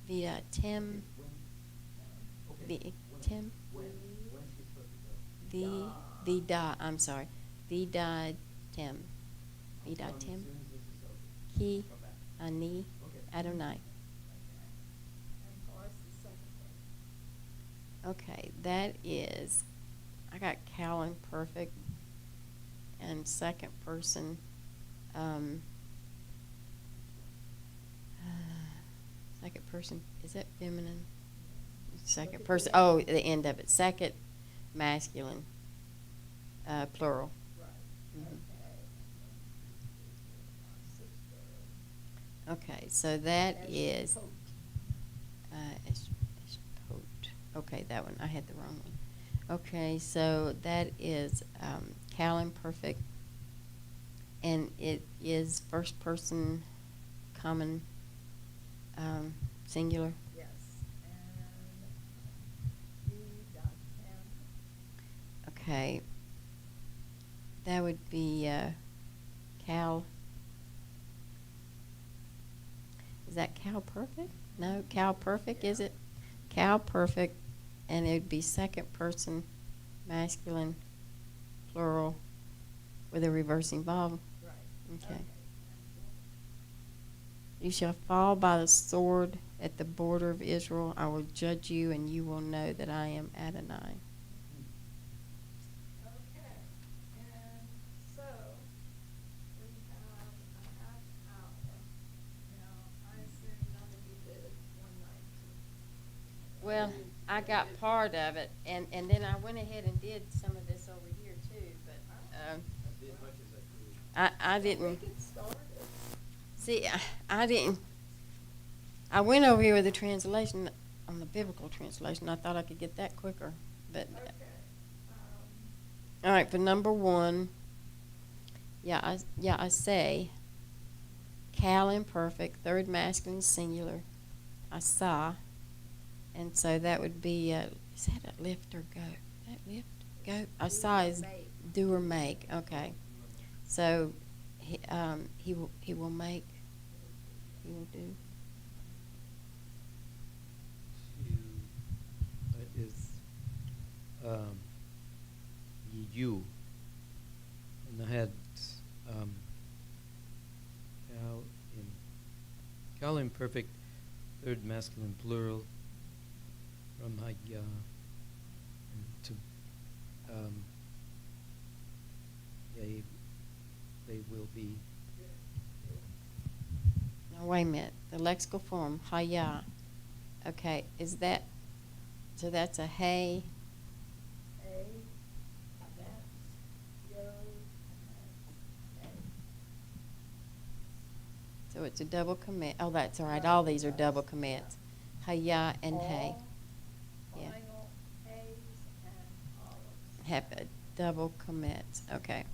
Vida Tim. Tim. Vida. I'm sorry. Vida Tim. Vida Tim. Ki Ani Adonai. Okay, that is, I got Callan perfect, and second person, second person, is that feminine? Second person, oh, the end of it, second masculine, plural. Mhm. Okay, so that is, Eshpot. Okay, that one, I had the wrong one. Okay, so that is Callan perfect, and it is first person common singular. Yes, and V.M. Okay, that would be Cal. Is that Cal perfect? No, Cal perfect, is it? Cal perfect, and it would be second person masculine plural with a reversing vowel. Right. Okay. You shall fall by the sword at the border of Israel. I will judge you, and you will know that I am Adonai. Okay, and so we have a half hour. Now, I assume none of you did 119. Well, I got part of it, and then I went ahead and did some of this over here too, but I didn't. We get started. See, I didn't. I went over here with the translation on the biblical translation. I thought I could get that quicker, but Okay. all right. For number one, I say Cal imperfect, third masculine singular. I saw, and so that would be. Is that a lift or go? That lift, go. I saw is do or make. Okay, so he will make. He will do. Is you, and I had Cal imperfect, third masculine plural from Haya, and to they will be. Now wait a minute. The lexical form Haya. Okay, is that? So that's a hey. A, that's, yo, that's, So it's a double commit. Oh, that's all right. All these are double commits. Haya A. and hey. All Yeah. final A's and olives. Have a double commits. Okay.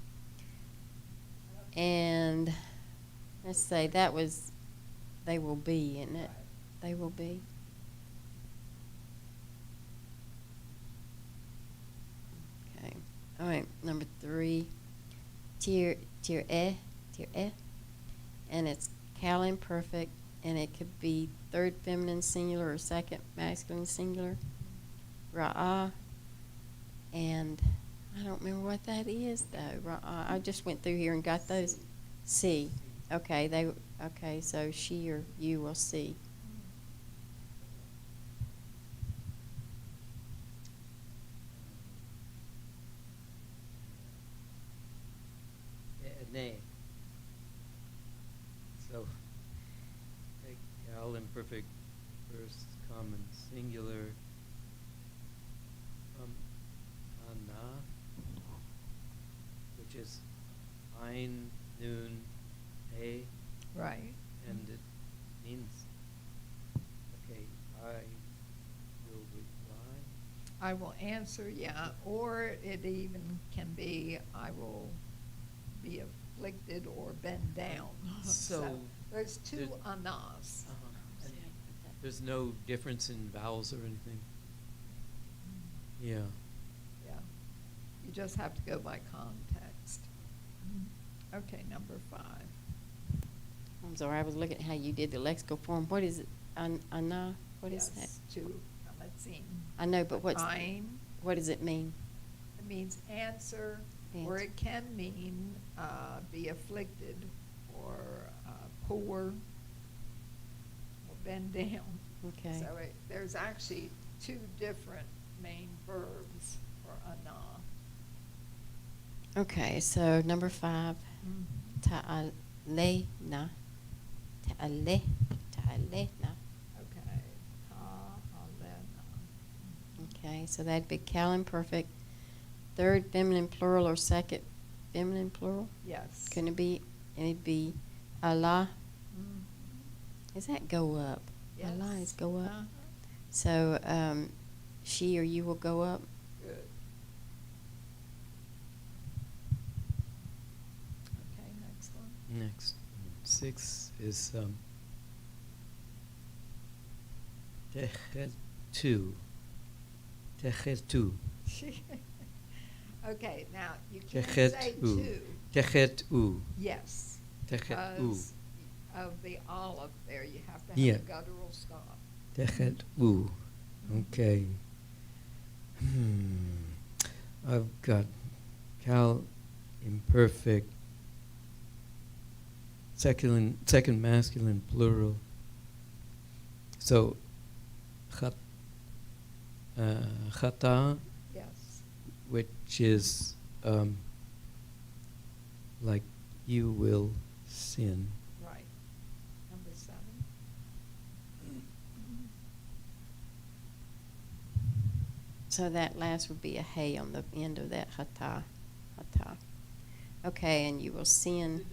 And let's say that was they will be, isn't it? They will be. Okay. All right. Number 3. Tir and it's Cal imperfect, and it could be third feminine singular or second masculine singular. Ra'ah, and I don't remember what that is though. Ra'ah. I just went through here and got those. See. Okay, okay, so she or you will see. Nay. So, take Cal imperfect, first common singular from Ana, which is Ein, Nun, Hey, Right. and it means, okay, I will reply. I will answer, yeah, or it even can be, I will be afflicted or bend down. So, There's two there- anas. Uh-huh. And there's no difference in vowels or anything? Yeah. Yeah. You just have to go by context. Okay, number 5. I'm sorry, I was looking at how you did the lexical form. What is it? Ana? What is that? Yes, to Kamatzin. I know, but Ein, what does it mean? it means answer, or Answer. it can mean be afflicted, or poor, or bend down. Okay. So there's actually 2 different main verbs for ana. Okay, so number 5, ta'alena, ta'alena. Okay. Ta'alena. Okay, so that'd be Cal imperfect, third feminine plural or second feminine plural? Yes. Couldn't it be? And it'd be Allah. Mhm. Is that go up? Yes. Allah is go up. Uh-huh. So she or you will go up. Good. Okay, next one. Next, 6 is Techetu. Techetu. Okay, now you can't say Techetu. two. Techetu. Yes. Techetu. Because of the olive there, you have to have Yeah. a guttural stop. Techetu. Okay. I've got Cal imperfect, second masculine plural. So, chata, Yes. which is like you will sin. Right. Number 7. So that last would be a hey on the end of that hata. Hata. Okay, and you will sin.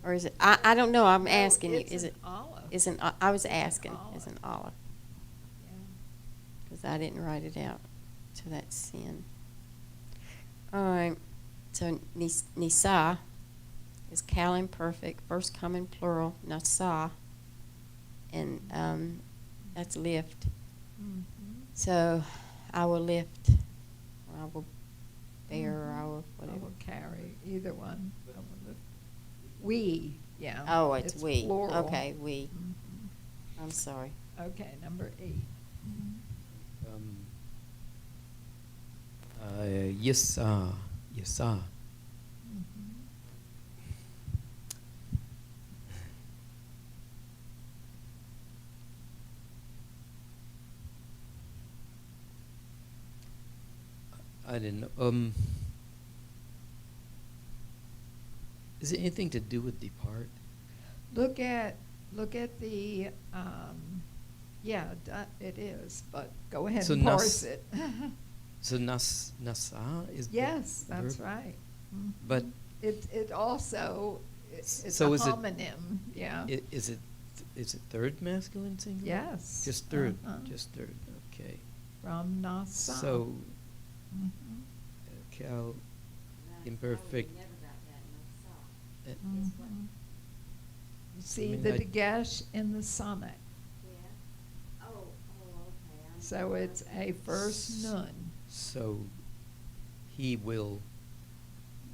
Or is it? I don't know. I'm No, asking you. it's Is an it? olive. Is an? I was It's an asking. Is olive. an olive? Yeah. Because I didn't write it out. So that's sin. All right. So nisa is Cal imperfect, first common plural, nasa, and that's lift. Mhm. So I will lift, or I will bear, or I will I whatever. will carry, either one. I will lift. We, yeah. Oh, it's we. plural. Okay, we. Mhm. I'm sorry. Okay, number 8. Yisa. Yisa. Mhm. I didn't know. Is it anything to do with depart? Look at the, yeah, it is, but go ahead So and nas- parse it. So nasa is the Yes, that's verb? right. Mhm. But It also, it's a So is it- homonym, yeah. Is it third masculine singular? Yes. Just third. Uh-huh. Just third. Okay. From Nasa. So Mhm. Cal That's imperfect. how we never got that, no saw. uh, Guess what? Mhm. You see mean, the I- dagesh in the summit. Yeah. Oh, okay. I'm So sorry. it's a first nun. So he will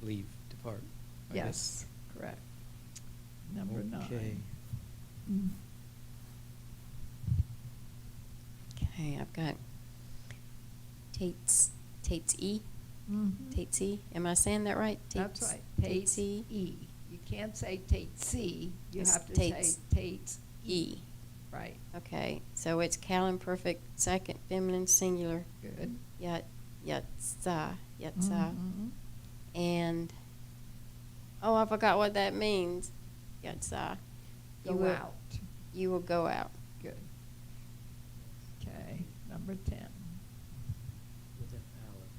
leave, depart. I guess. Yes, correct. Number 9. Okay. Mm. Okay, I've got Tate's E. Mhm. Tate's E. Am I saying that right? That's right. Tate's E. E. You can't say Tate C. You It's have to Tate's say Tate's E. Right. Okay, so it's Cal imperfect, second feminine singular. Good. Yatsa. Mhm. And I forgot what that means. Yatsa. Go out. You will go out. Good. Okay. Number 10. With an aleph.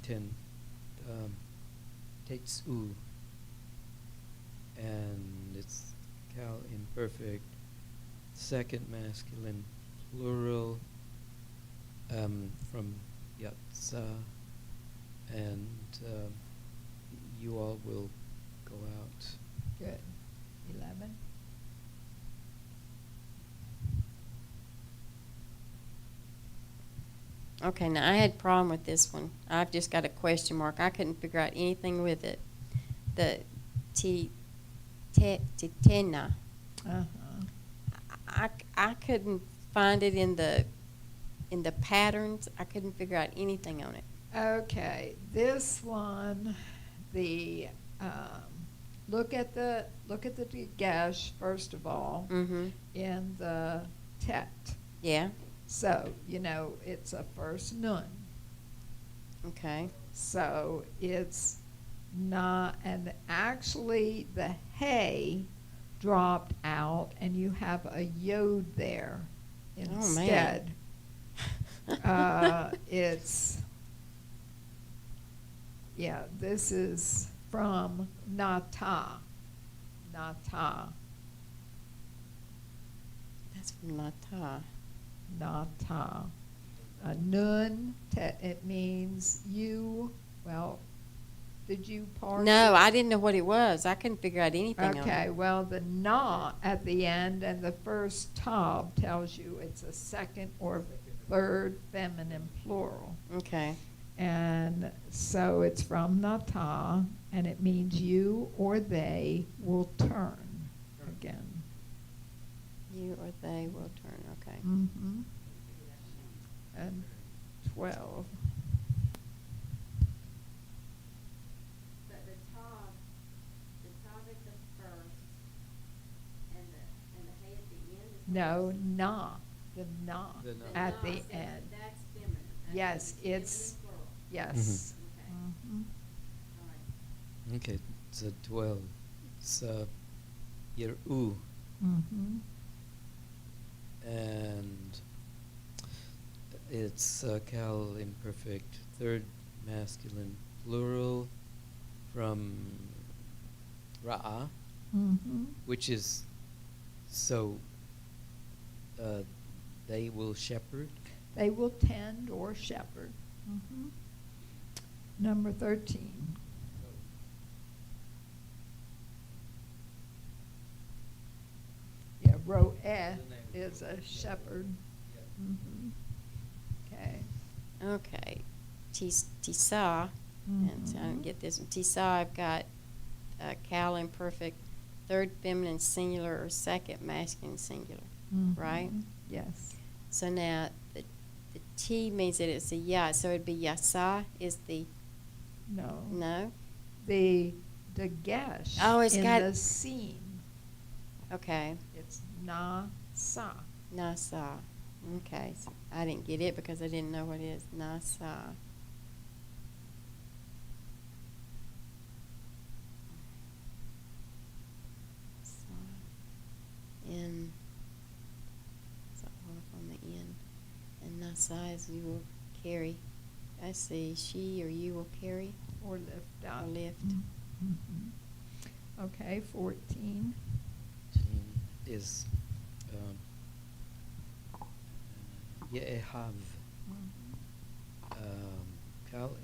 ten, Tetsu, and it's Cal imperfect, second masculine plural, from Yatsa, and you all will go out. Good. 11. Okay, now I had a problem with this one. I've just got a question mark. I couldn't figure out anything with it. The tena. Uh-huh. I couldn't find it in the patterns. I couldn't figure out anything on it. Okay, this one, the look at the dagesh first of all Mm-hmm. in the tet. Yeah. So it's a first nun. Okay. So it's not, and actually the hay dropped out, and you have a yod there instead. It's, yeah, this is from nata. Nata. That's from Nata. Nata. Nun, it means you, well, did you parse No, it? I didn't know what it was. I couldn't figure out anything on it. Okay, well, the na at the end and the first tab tells you it's a second or third feminine plural. Okay. And so it's from nata, and it means you or they will turn again. You or they will turn. Okay. Mm-hmm. And 12. But the top at the first, and the hay at the end is. No, na, the na The na. at The the na, so end. That's feminine. Yes, feminine it's- plural. Yes. Okay, Mhm. all right. Okay, so 12. It's Yeru, Mhm. and it's Cal imperfect, third masculine plural, from Ra'a, Mhm. which is so they will shepherd. They will tend or shepherd. Mhm. Number 13. Yeah, ro'eh is a shepherd. Mhm. Okay. Okay. Tisa, and so I don't Mhm. get this one. Tisa, I've got Cal imperfect, third feminine singular or second masculine singular, right? Mhm. Yes. So now the T means that it's a ya, so it'd be yasa is the No. no. The dagesh Oh, it's in got- the seam. Okay. It's na-sa. Nasa. Okay. So I didn't get it because I didn't know what it is. Nasa. In. So off on the end. And nasa is you will carry. I see. She or you will carry. Or lift up. Or lift. Mhm. Okay, 14. Is Ye'ehav, Cal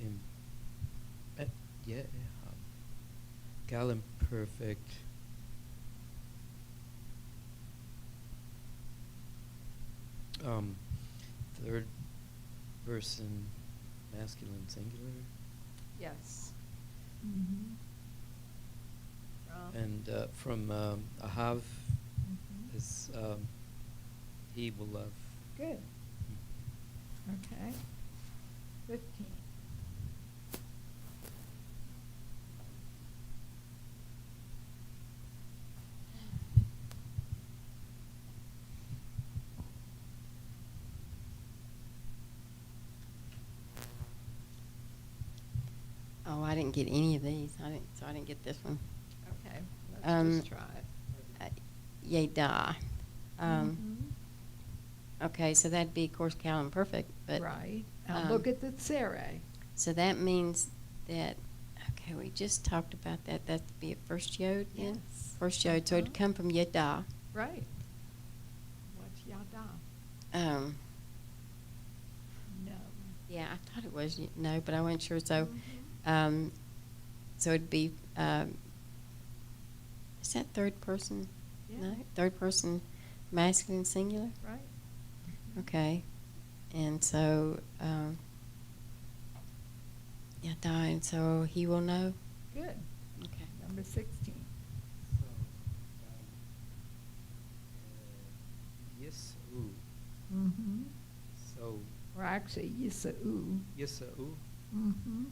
Ye'ehav, Cal imperfect, third person masculine singular, Yes. Mhm. and from Ahav Mhm. is he will love. Good. Okay. 15. Oh, I didn't get any of these. I didn't get this one. Okay, let's just try it. Yeda. Mhm. Okay, so that'd be, of course, Cal imperfect, but Right. Now look at the tsere. So that means that, okay, we just talked about that. That'd be a first yod then? Yes. First yod. So it'd Uh-huh. come from yada. Right. What's yada? No. Yeah, I thought it was no, but I wasn't sure. So, Mhm. so it'd be, is that third person? Yeah. No, third person masculine singular? Right. Okay. And so, yada, and so he will know? Good. Okay. Number 16. So, Yis'u. Mm-hmm. So, Or actually, Yisa'u. Yis'u. Mm-hmm.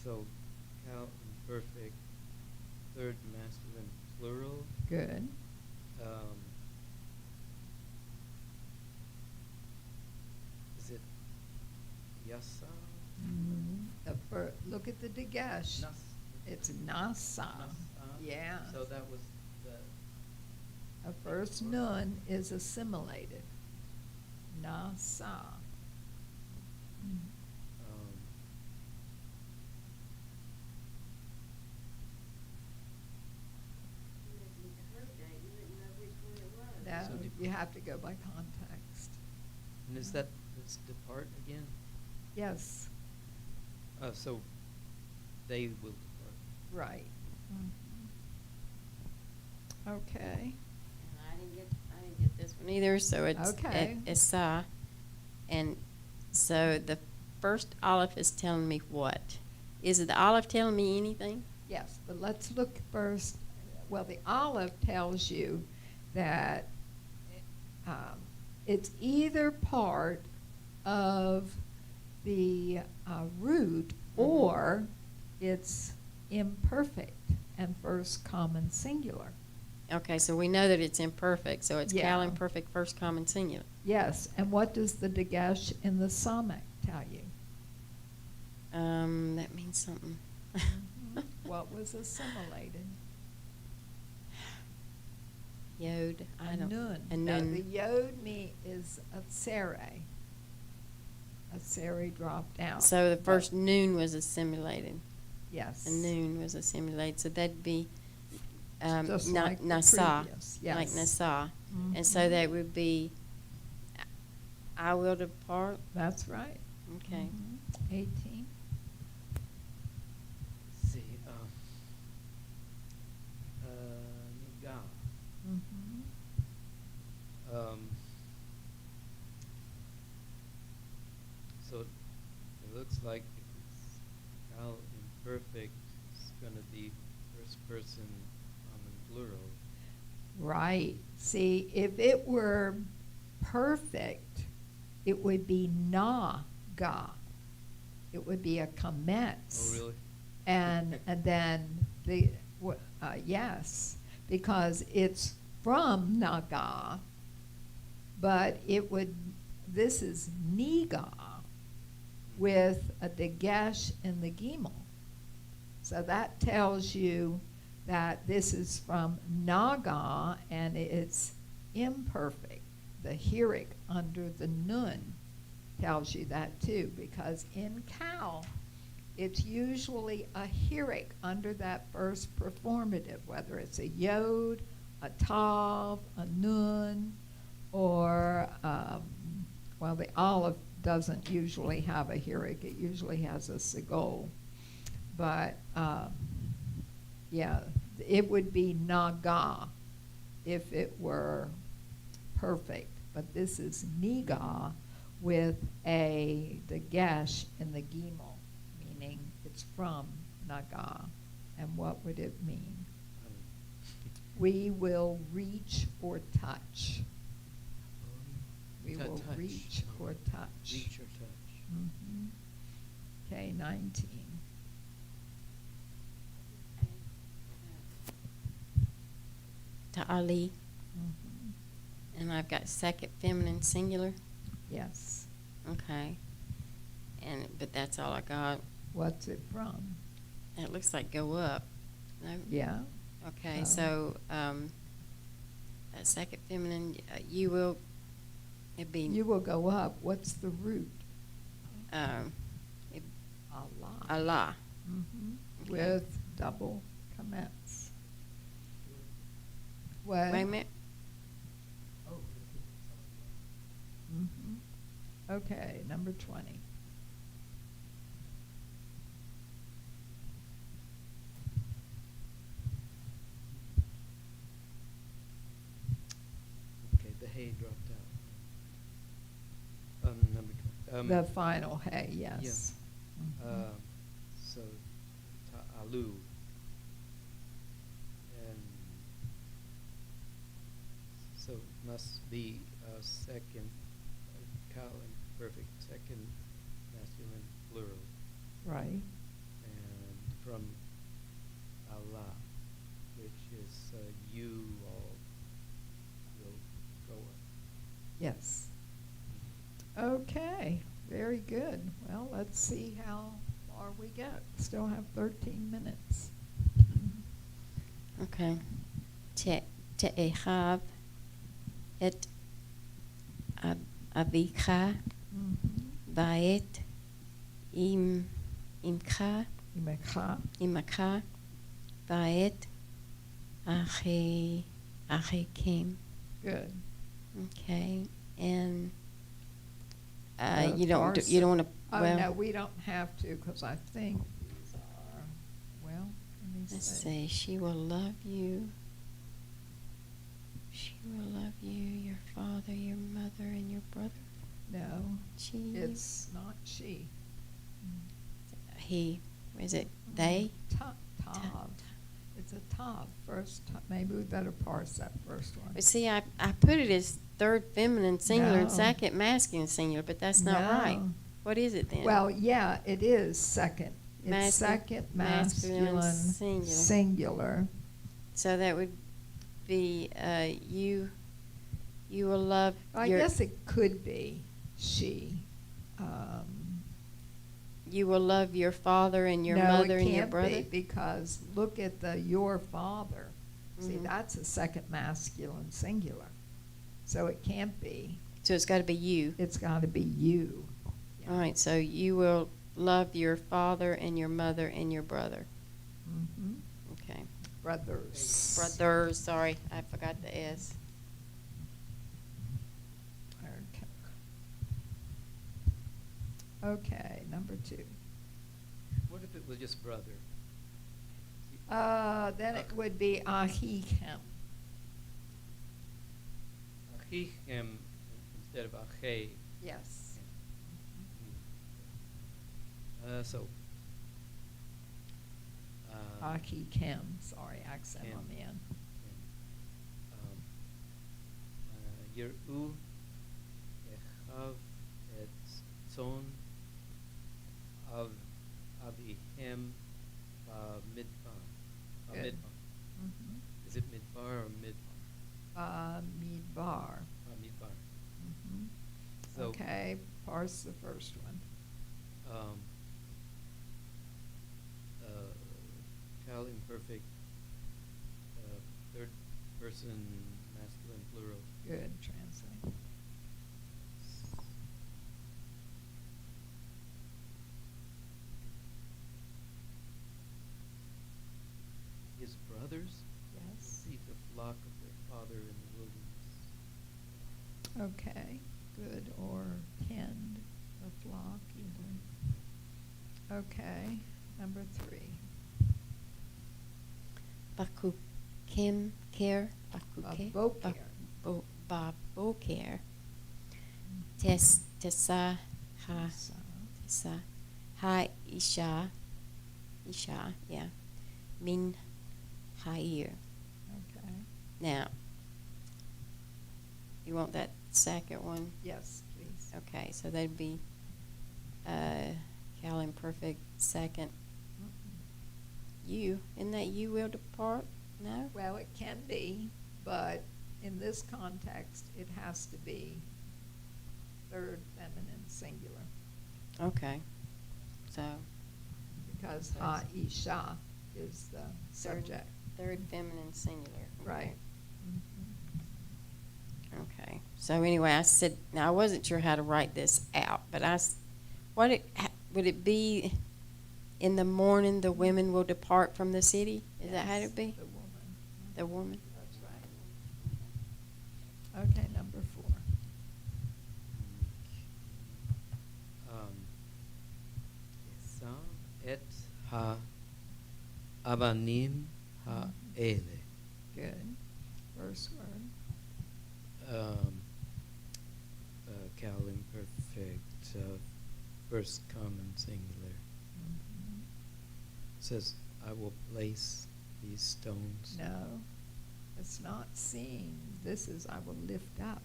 So, count imperfect, third masculine plural. Good. Is it Yasa? Look at the Dagesh. Nas. It's Nasa. Nasa? Yeah. So that was the. A first nun is assimilated. Nasa. Um, You didn't heard that, you didn't know which one it was. That, So you have to go by context. and is that this depart again? Yes, So they will depart. right. Okay. And I didn't get this one either, so it's Okay. Esa. And so the first Aleph is telling me what? Is it the Aleph telling me anything? Yes, but let's look first. Well, the Aleph tells you that it's either part of the root or it's imperfect and first common singular. Okay, so we know that it's imperfect, so it's Cal Yeah. imperfect first common singular. Yes, and what does the Dagesh in the Samek tell you? That means something. What was assimilated? Yod, I A don't. nun. A No, nun. the yod is a tsere. A tsere dropped out. So the But- first noon was assimilated. Yes. A noon was assimilated, so that'd be Just like the Nasa, previous, like yes. Nasa. And so Mhm. that would be, I will depart. That's right. Okay. Mhm. 18. Let's see. Niga. Mhm. So it looks like if it's Cal imperfect, it's gonna be first person common plural. Right. See, if it were perfect, it would be na-ga. It would be a kametz. Oh, really? And then yes, because it's from Naga, but this is Niga with a Dagesh in the Gimel. So that tells you that this is from Naga and it's imperfect. The Hirik under the Nun tells you that too, because in Cal, it's usually a Hirik under that first performative, whether it's a Yod, a Tav, a Nun, or, well, the Aleph doesn't usually have a Hirik, it usually has a Sigol. But, yeah, it would be Naga if it were perfect, but this is Niga with a Dagesh in the Gimel, meaning it's from Naga. And what would it mean? We will reach or touch. We will Touch. reach or touch. Reach or touch. Mhm. Okay, 19. Ta'ali, Mhm. and I've got second feminine singular. Yes. Okay. But that's all I got. What's it from? It looks like go up. No? Yeah. Okay, Oh. so, second feminine, you will, it'd be. You will go up. What's the root? um, Allah. Allah. Mhm. Okay. With double commence. What? Wait a minute. Mhm. Okay, number 20. Okay, the hay dropped out. Number 20. The final hay, yes. Mhm. So, ta'alu. And so must be a second, Colin, perfect, second masculine plural. Right. And from Allah, which is you all will go up. Yes. Okay, very good. Well, let's see how far we get. Still have 13 minutes. Okay. Te'echav et avicha Mhm. va'et imcha Imecha. imaka va'et achikim. Good. Okay, and The you don't parse- want to. Oh, Well, no, we don't have to, because I think these are, well, let me let's see. see. She will love you. She will love you, your father, your mother, and your brother. No, She. it's not she. He. Is it they? Tav. It's a tav. First, maybe we better parse that first one. But see, I put it as third feminine singular and No. second masculine singular, but that's not right. No. What is it then? Well, yeah, it is second. It's Masculine- second masculine masculine singular. singular. So that would be you. You will love. I your, guess it could be she. You will love your father and your no, mother it and your can't brother. be, because look at the your father. See, Mhm. that's a second masculine singular. So it can't be. So it's got to be you. It's got to be you. All right. So you will love your father and your mother and your brother. Hmm. Okay. Brothers. Brothers. Sorry, I forgot the S. Okay, number 2. What if it was just brother? Then it would be Ahichem. Achichem instead of ache. Yes. So. Ahichem, sorry, accent on the Chem. end. Yir'u echav et tzon avihem midbar. Good. Midbar. Mhm. Is it midbar or midbar? Midbar. Midbar. Mhm. So, Okay, parse the first one. Cal imperfect, third person masculine plural. Good, translate. His brothers Yes. see the flock of their father in the wilderness. Okay, good, or tend the flock either. Okay, number 3. Bakukim care. Baboker. Baboker. Tessa ha isha. Isha, yeah. Min ha'ir. Okay, Now, you want that second one? yes, please. Okay, so that'd be Cal imperfect second. You. Isn't that you will depart? No? Well, it can be, but in this context, it has to be third feminine singular, Okay. So, because ha-isha is the subject. third feminine singular. Right. Okay. So anyway, I said, now I wasn't sure how to write this out, but Would it be in the morning the women will depart from the city? Is that how Yes, it be? The woman. The woman? That's right. Okay, number 4. Esa et ha abanim ha ele. Good. First word. Cal imperfect, first common singular. Mhm. Says, I will place these stones. No, it's not seeing. This is I will lift up.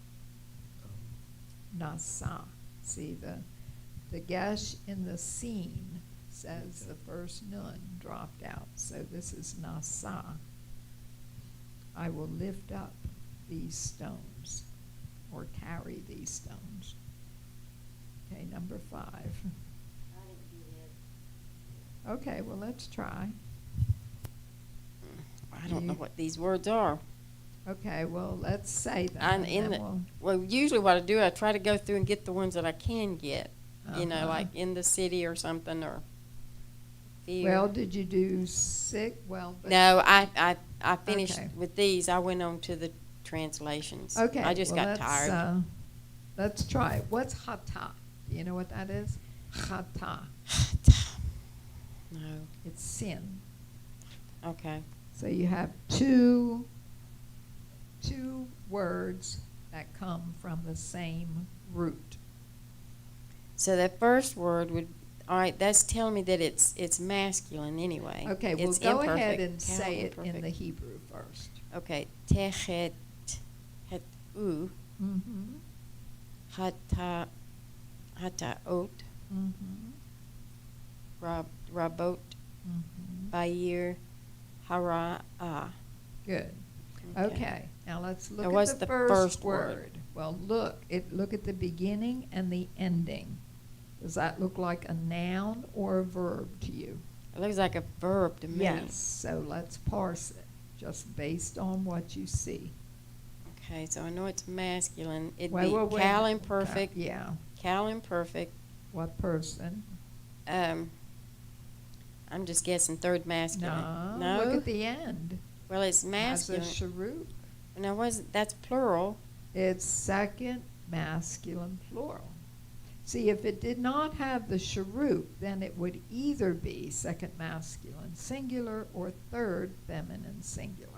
Nasa. See, the gesh in the scene says the first nun dropped out. So this is nasa. I will lift up these stones or carry these stones. Okay, number 5. I didn't do that. Okay, well, let's try. I don't know You- what these words are. Okay, well, let's say them. And and then well, usually what I do, I try to go through and get the ones that I can get. You know, Uh-huh. like in the city or something, or fear. Well, did you do 6? Well, but No, I finished Okay. with these. I went on to the translations. Okay. I just well, got tired. Let's try it. What's chata? Do you know what that is? Chata. No. It's sin. Okay. So you have two words that come from the same root. So the first word would. All right, that's telling me that it's masculine anyway. Okay, well, It's go ahead imperfect. and Cal say it in imperfect. the Hebrew first. Okay. Techet het u Mm-hmm. hata hataot Mm-hmm. rabot Mm-hmm. bayir hara. Good. Okay, now let's look Now, at what's the the first first word. word? Well, look at the beginning and the ending. Does that look like a noun or a verb to you? It looks like a verb to me. Yes, so let's parse it, just based on what you see. Okay, so I know it's masculine. It'd Wait, be wait, wait. Cal imperfect. Yeah, Cal imperfect. what person? I'm just guessing third masculine. No, look at the end. Well, it's Has a masculine. sharuk. Now, that's plural. It's second masculine plural. See, if it did not have the sharuk, then it would either be second masculine singular or third feminine singular.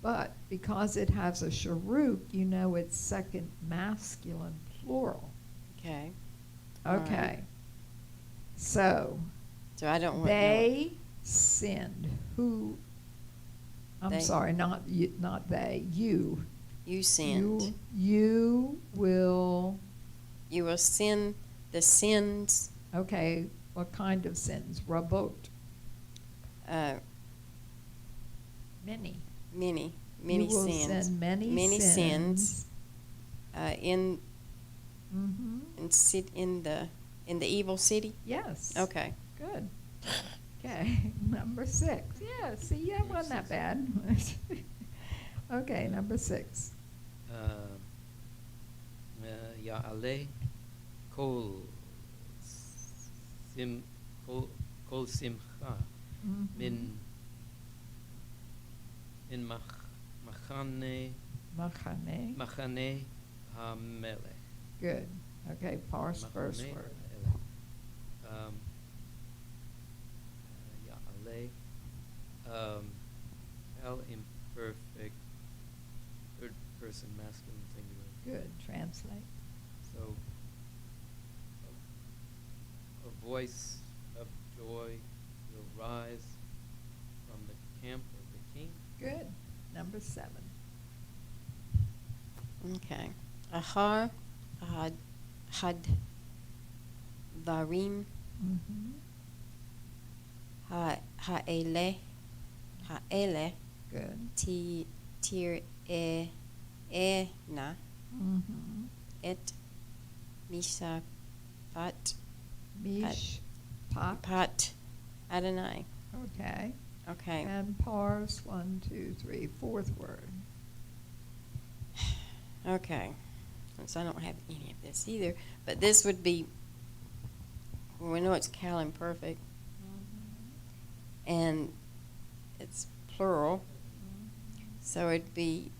But because it has a sharuk, you know it's second masculine plural. Okay. All right. Okay. So, So I don't want they sinned. Who? I'm They. sorry, not you, not they. You. You sinned. You will. You will sin the sins. Okay, what kind of sins? Rabot. Many. Many You will sins. sin many sins. sins. In Mm-hmm. in the evil city. Yes. Okay. Good. Okay, number 6. Yeah, see, that wasn't that bad. Okay, number 6. Ya'ale kol simcha Mhm. min machane Machane. hamelech. Good. Okay, parse first Machane word. hamelech. Ya'ale. Cal imperfect, third person masculine singular. Good. Translate. So, a voice of joy will rise from the camp of the king. Good. Number 7. Okay. Ahar had varim Mm-hmm. ha'ele Good. tir na Mm-hmm. et mishafat Mish. Pot. pat Adonai. Okay. Okay. And parse 1, 2, 3, fourth word. Okay. Since I don't have any of this either, but this would be well, we know it's Cal Imperfect, and it's plural, so it'd be,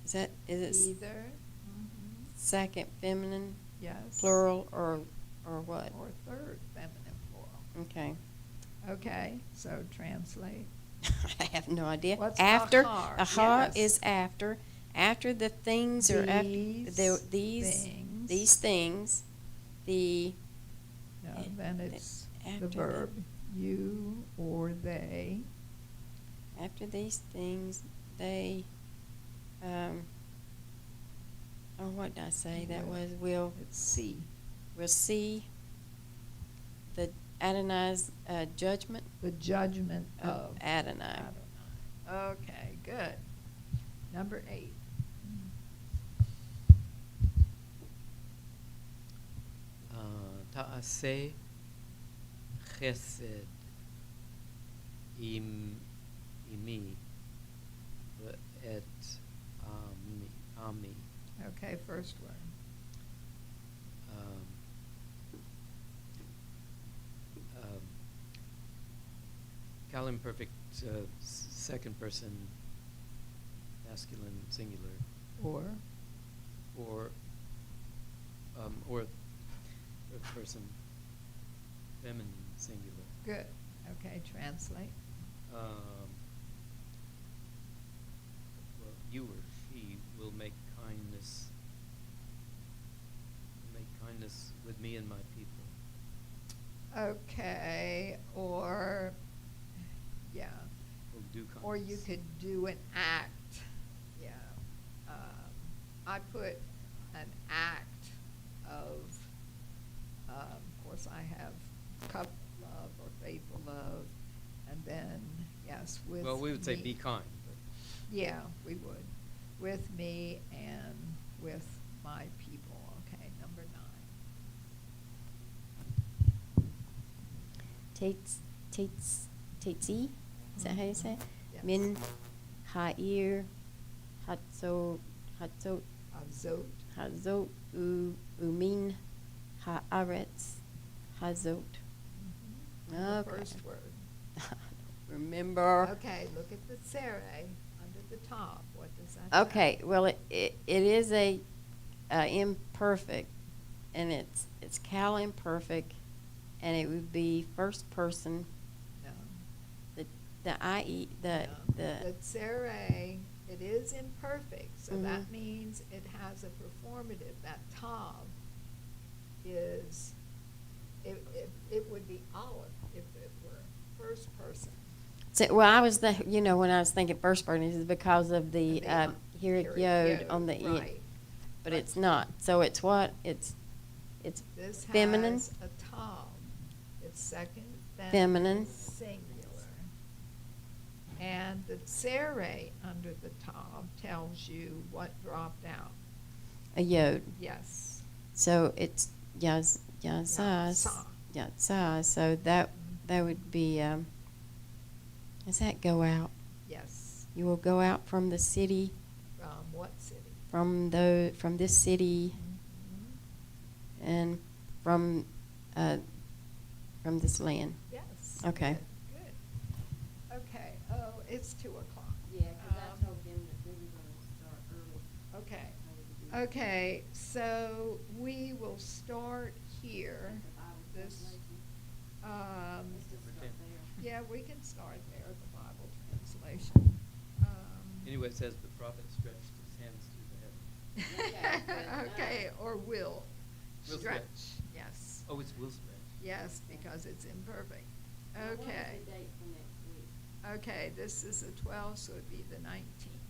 is it Either, second feminine yes. plural, or what? Or third feminine plural. Okay. Okay, so translate. I have no idea. What's After, ahar? ahar Yes. is after the things or after, These things. these things, the, No, then it's after the verb, you or they. after these things, they, oh, what did I say? That was, It's see. we'll see the Adonai's judgment The judgment of Adonai. Adonai. Okay, good. Number 8. Ta'aseh chesed imi ve'et ami. Okay, first word. Um, Cal Imperfect, second person, masculine, singular, Or, or third person, feminine, singular. good. Okay, translate. Well, you or she will make kindness with me and my people. Okay, or, yeah. Will do kindness. Or you could do an act, yeah. I put an act of course I have cup love or faithful love, and then, yes, with Well, we would say me. be kind. But Yeah, we would. With me and with my people. Okay, number 9. Tetzi, is that how you say it? Yes. Min ha'ir hatzot Azot. umin ha'aretz hazot. The Okay. first word. Remember. Okay, look at the sere under the top. What does that say? Okay, well, it is a imperfect, and it's Cal Imperfect, and it would be first person. No. The IE The the sere, it is imperfect, so that Mhm. means it has a performative. That tav is, it would be olive if it were first person. So, well, I was when I was thinking first person, is because of the hirik Hirik yod on the end, right. but it's not. So it's what? It's This feminine. has a tav. It's second Feminine. singular. And the sere under the tav tells you what dropped out. a yod. Yes. So it's yazaz. Yatzah. Yatzah. So that would be. Does that go out? Yes. You will go out from the city, From what city? from this city, Mhm. and from this land. Yes. Okay. Good. Okay. Oh, it's 2:00. Yeah, 'cause I told them that we were gonna start early. Okay. so we could do Okay, so we will start here. the Bible This, translation. Let's just start there. yeah, we can start there, the Bible translation. anyway, it says the prophet stretched his hands to the heaven. Yeah, but, Okay, or will. Will Stretch, yes. Oh, it's will stretch. Yes, because it's imperfect. Now, what is Okay. the date for next week? Okay, this is the 12th, so it'd be the 19th.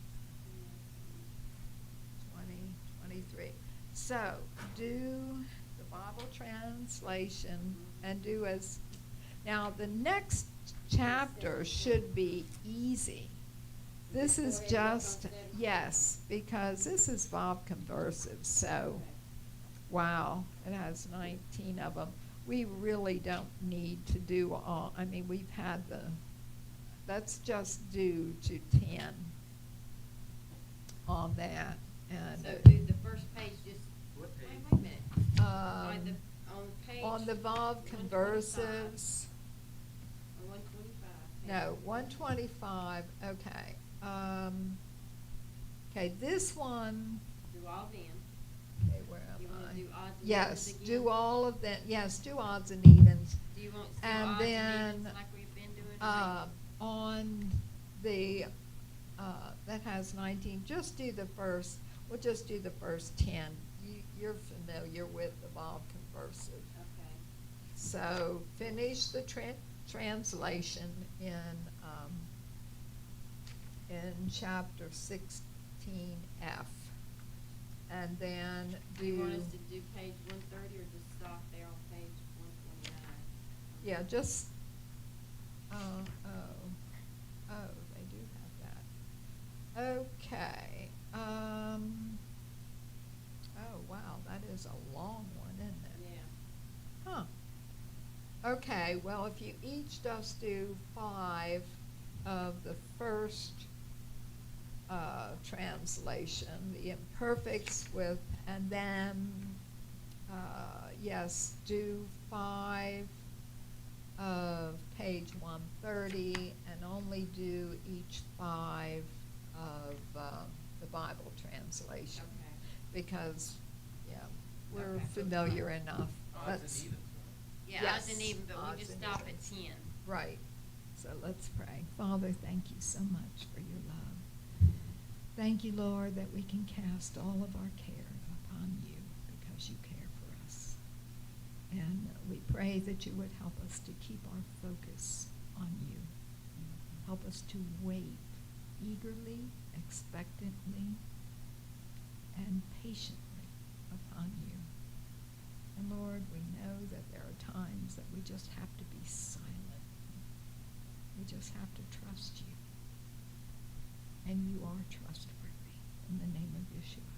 2023. So, do the Bible translation and do as, now the next chapter should be easy. This is Go ahead and work on just, study. yes, because this is Vav conversive, so, wow, it has 19 of them. We really don't need to do all, I mean, we've had let's just do to 10 on that. And So do the first page just, What wait page? a minute. On Um, on page. on on the Vav conversives, Or 125. no, 125, okay. Okay, this one, Do all them. okay, where You am wanna I? do odds and Yes, evens do again? all of them, yes, do odds and evens. Do you want to do And odds then, and evens like we've been doing? on the, that has 19, just do the first, we'll just do the first 10. You're familiar with the Vav conversive. Okay. So finish the translation in chapter 16F. And then Do you want do, us to do page 130 or just stop there on page 129? yeah, just, they do have that. Okay, oh, wow, that is a long one, isn't it? Yeah. Huh. Okay, well, if you each just do 5 of the first translation, the imperfects with, and then, yes, do 5 of page 130, and only do each 5 of the Bible translation. Okay. Because, yeah, we're Okay. familiar enough. Odds Let's- and evens, right? Yeah, odds and Yes, even, but we'll odds just and stop at evens. 10. Right. So let's pray. Father, thank you so much for your love. Thank you, Lord, that we can cast all of our care upon you because you care for us. And we pray that you would help us to keep our focus on you. Help us to wait eagerly, expectantly, and patiently upon you. And Lord, we know that there are times that we just have to be silent. We just have to trust you. And you are trustworthy. In the name of Yeshua.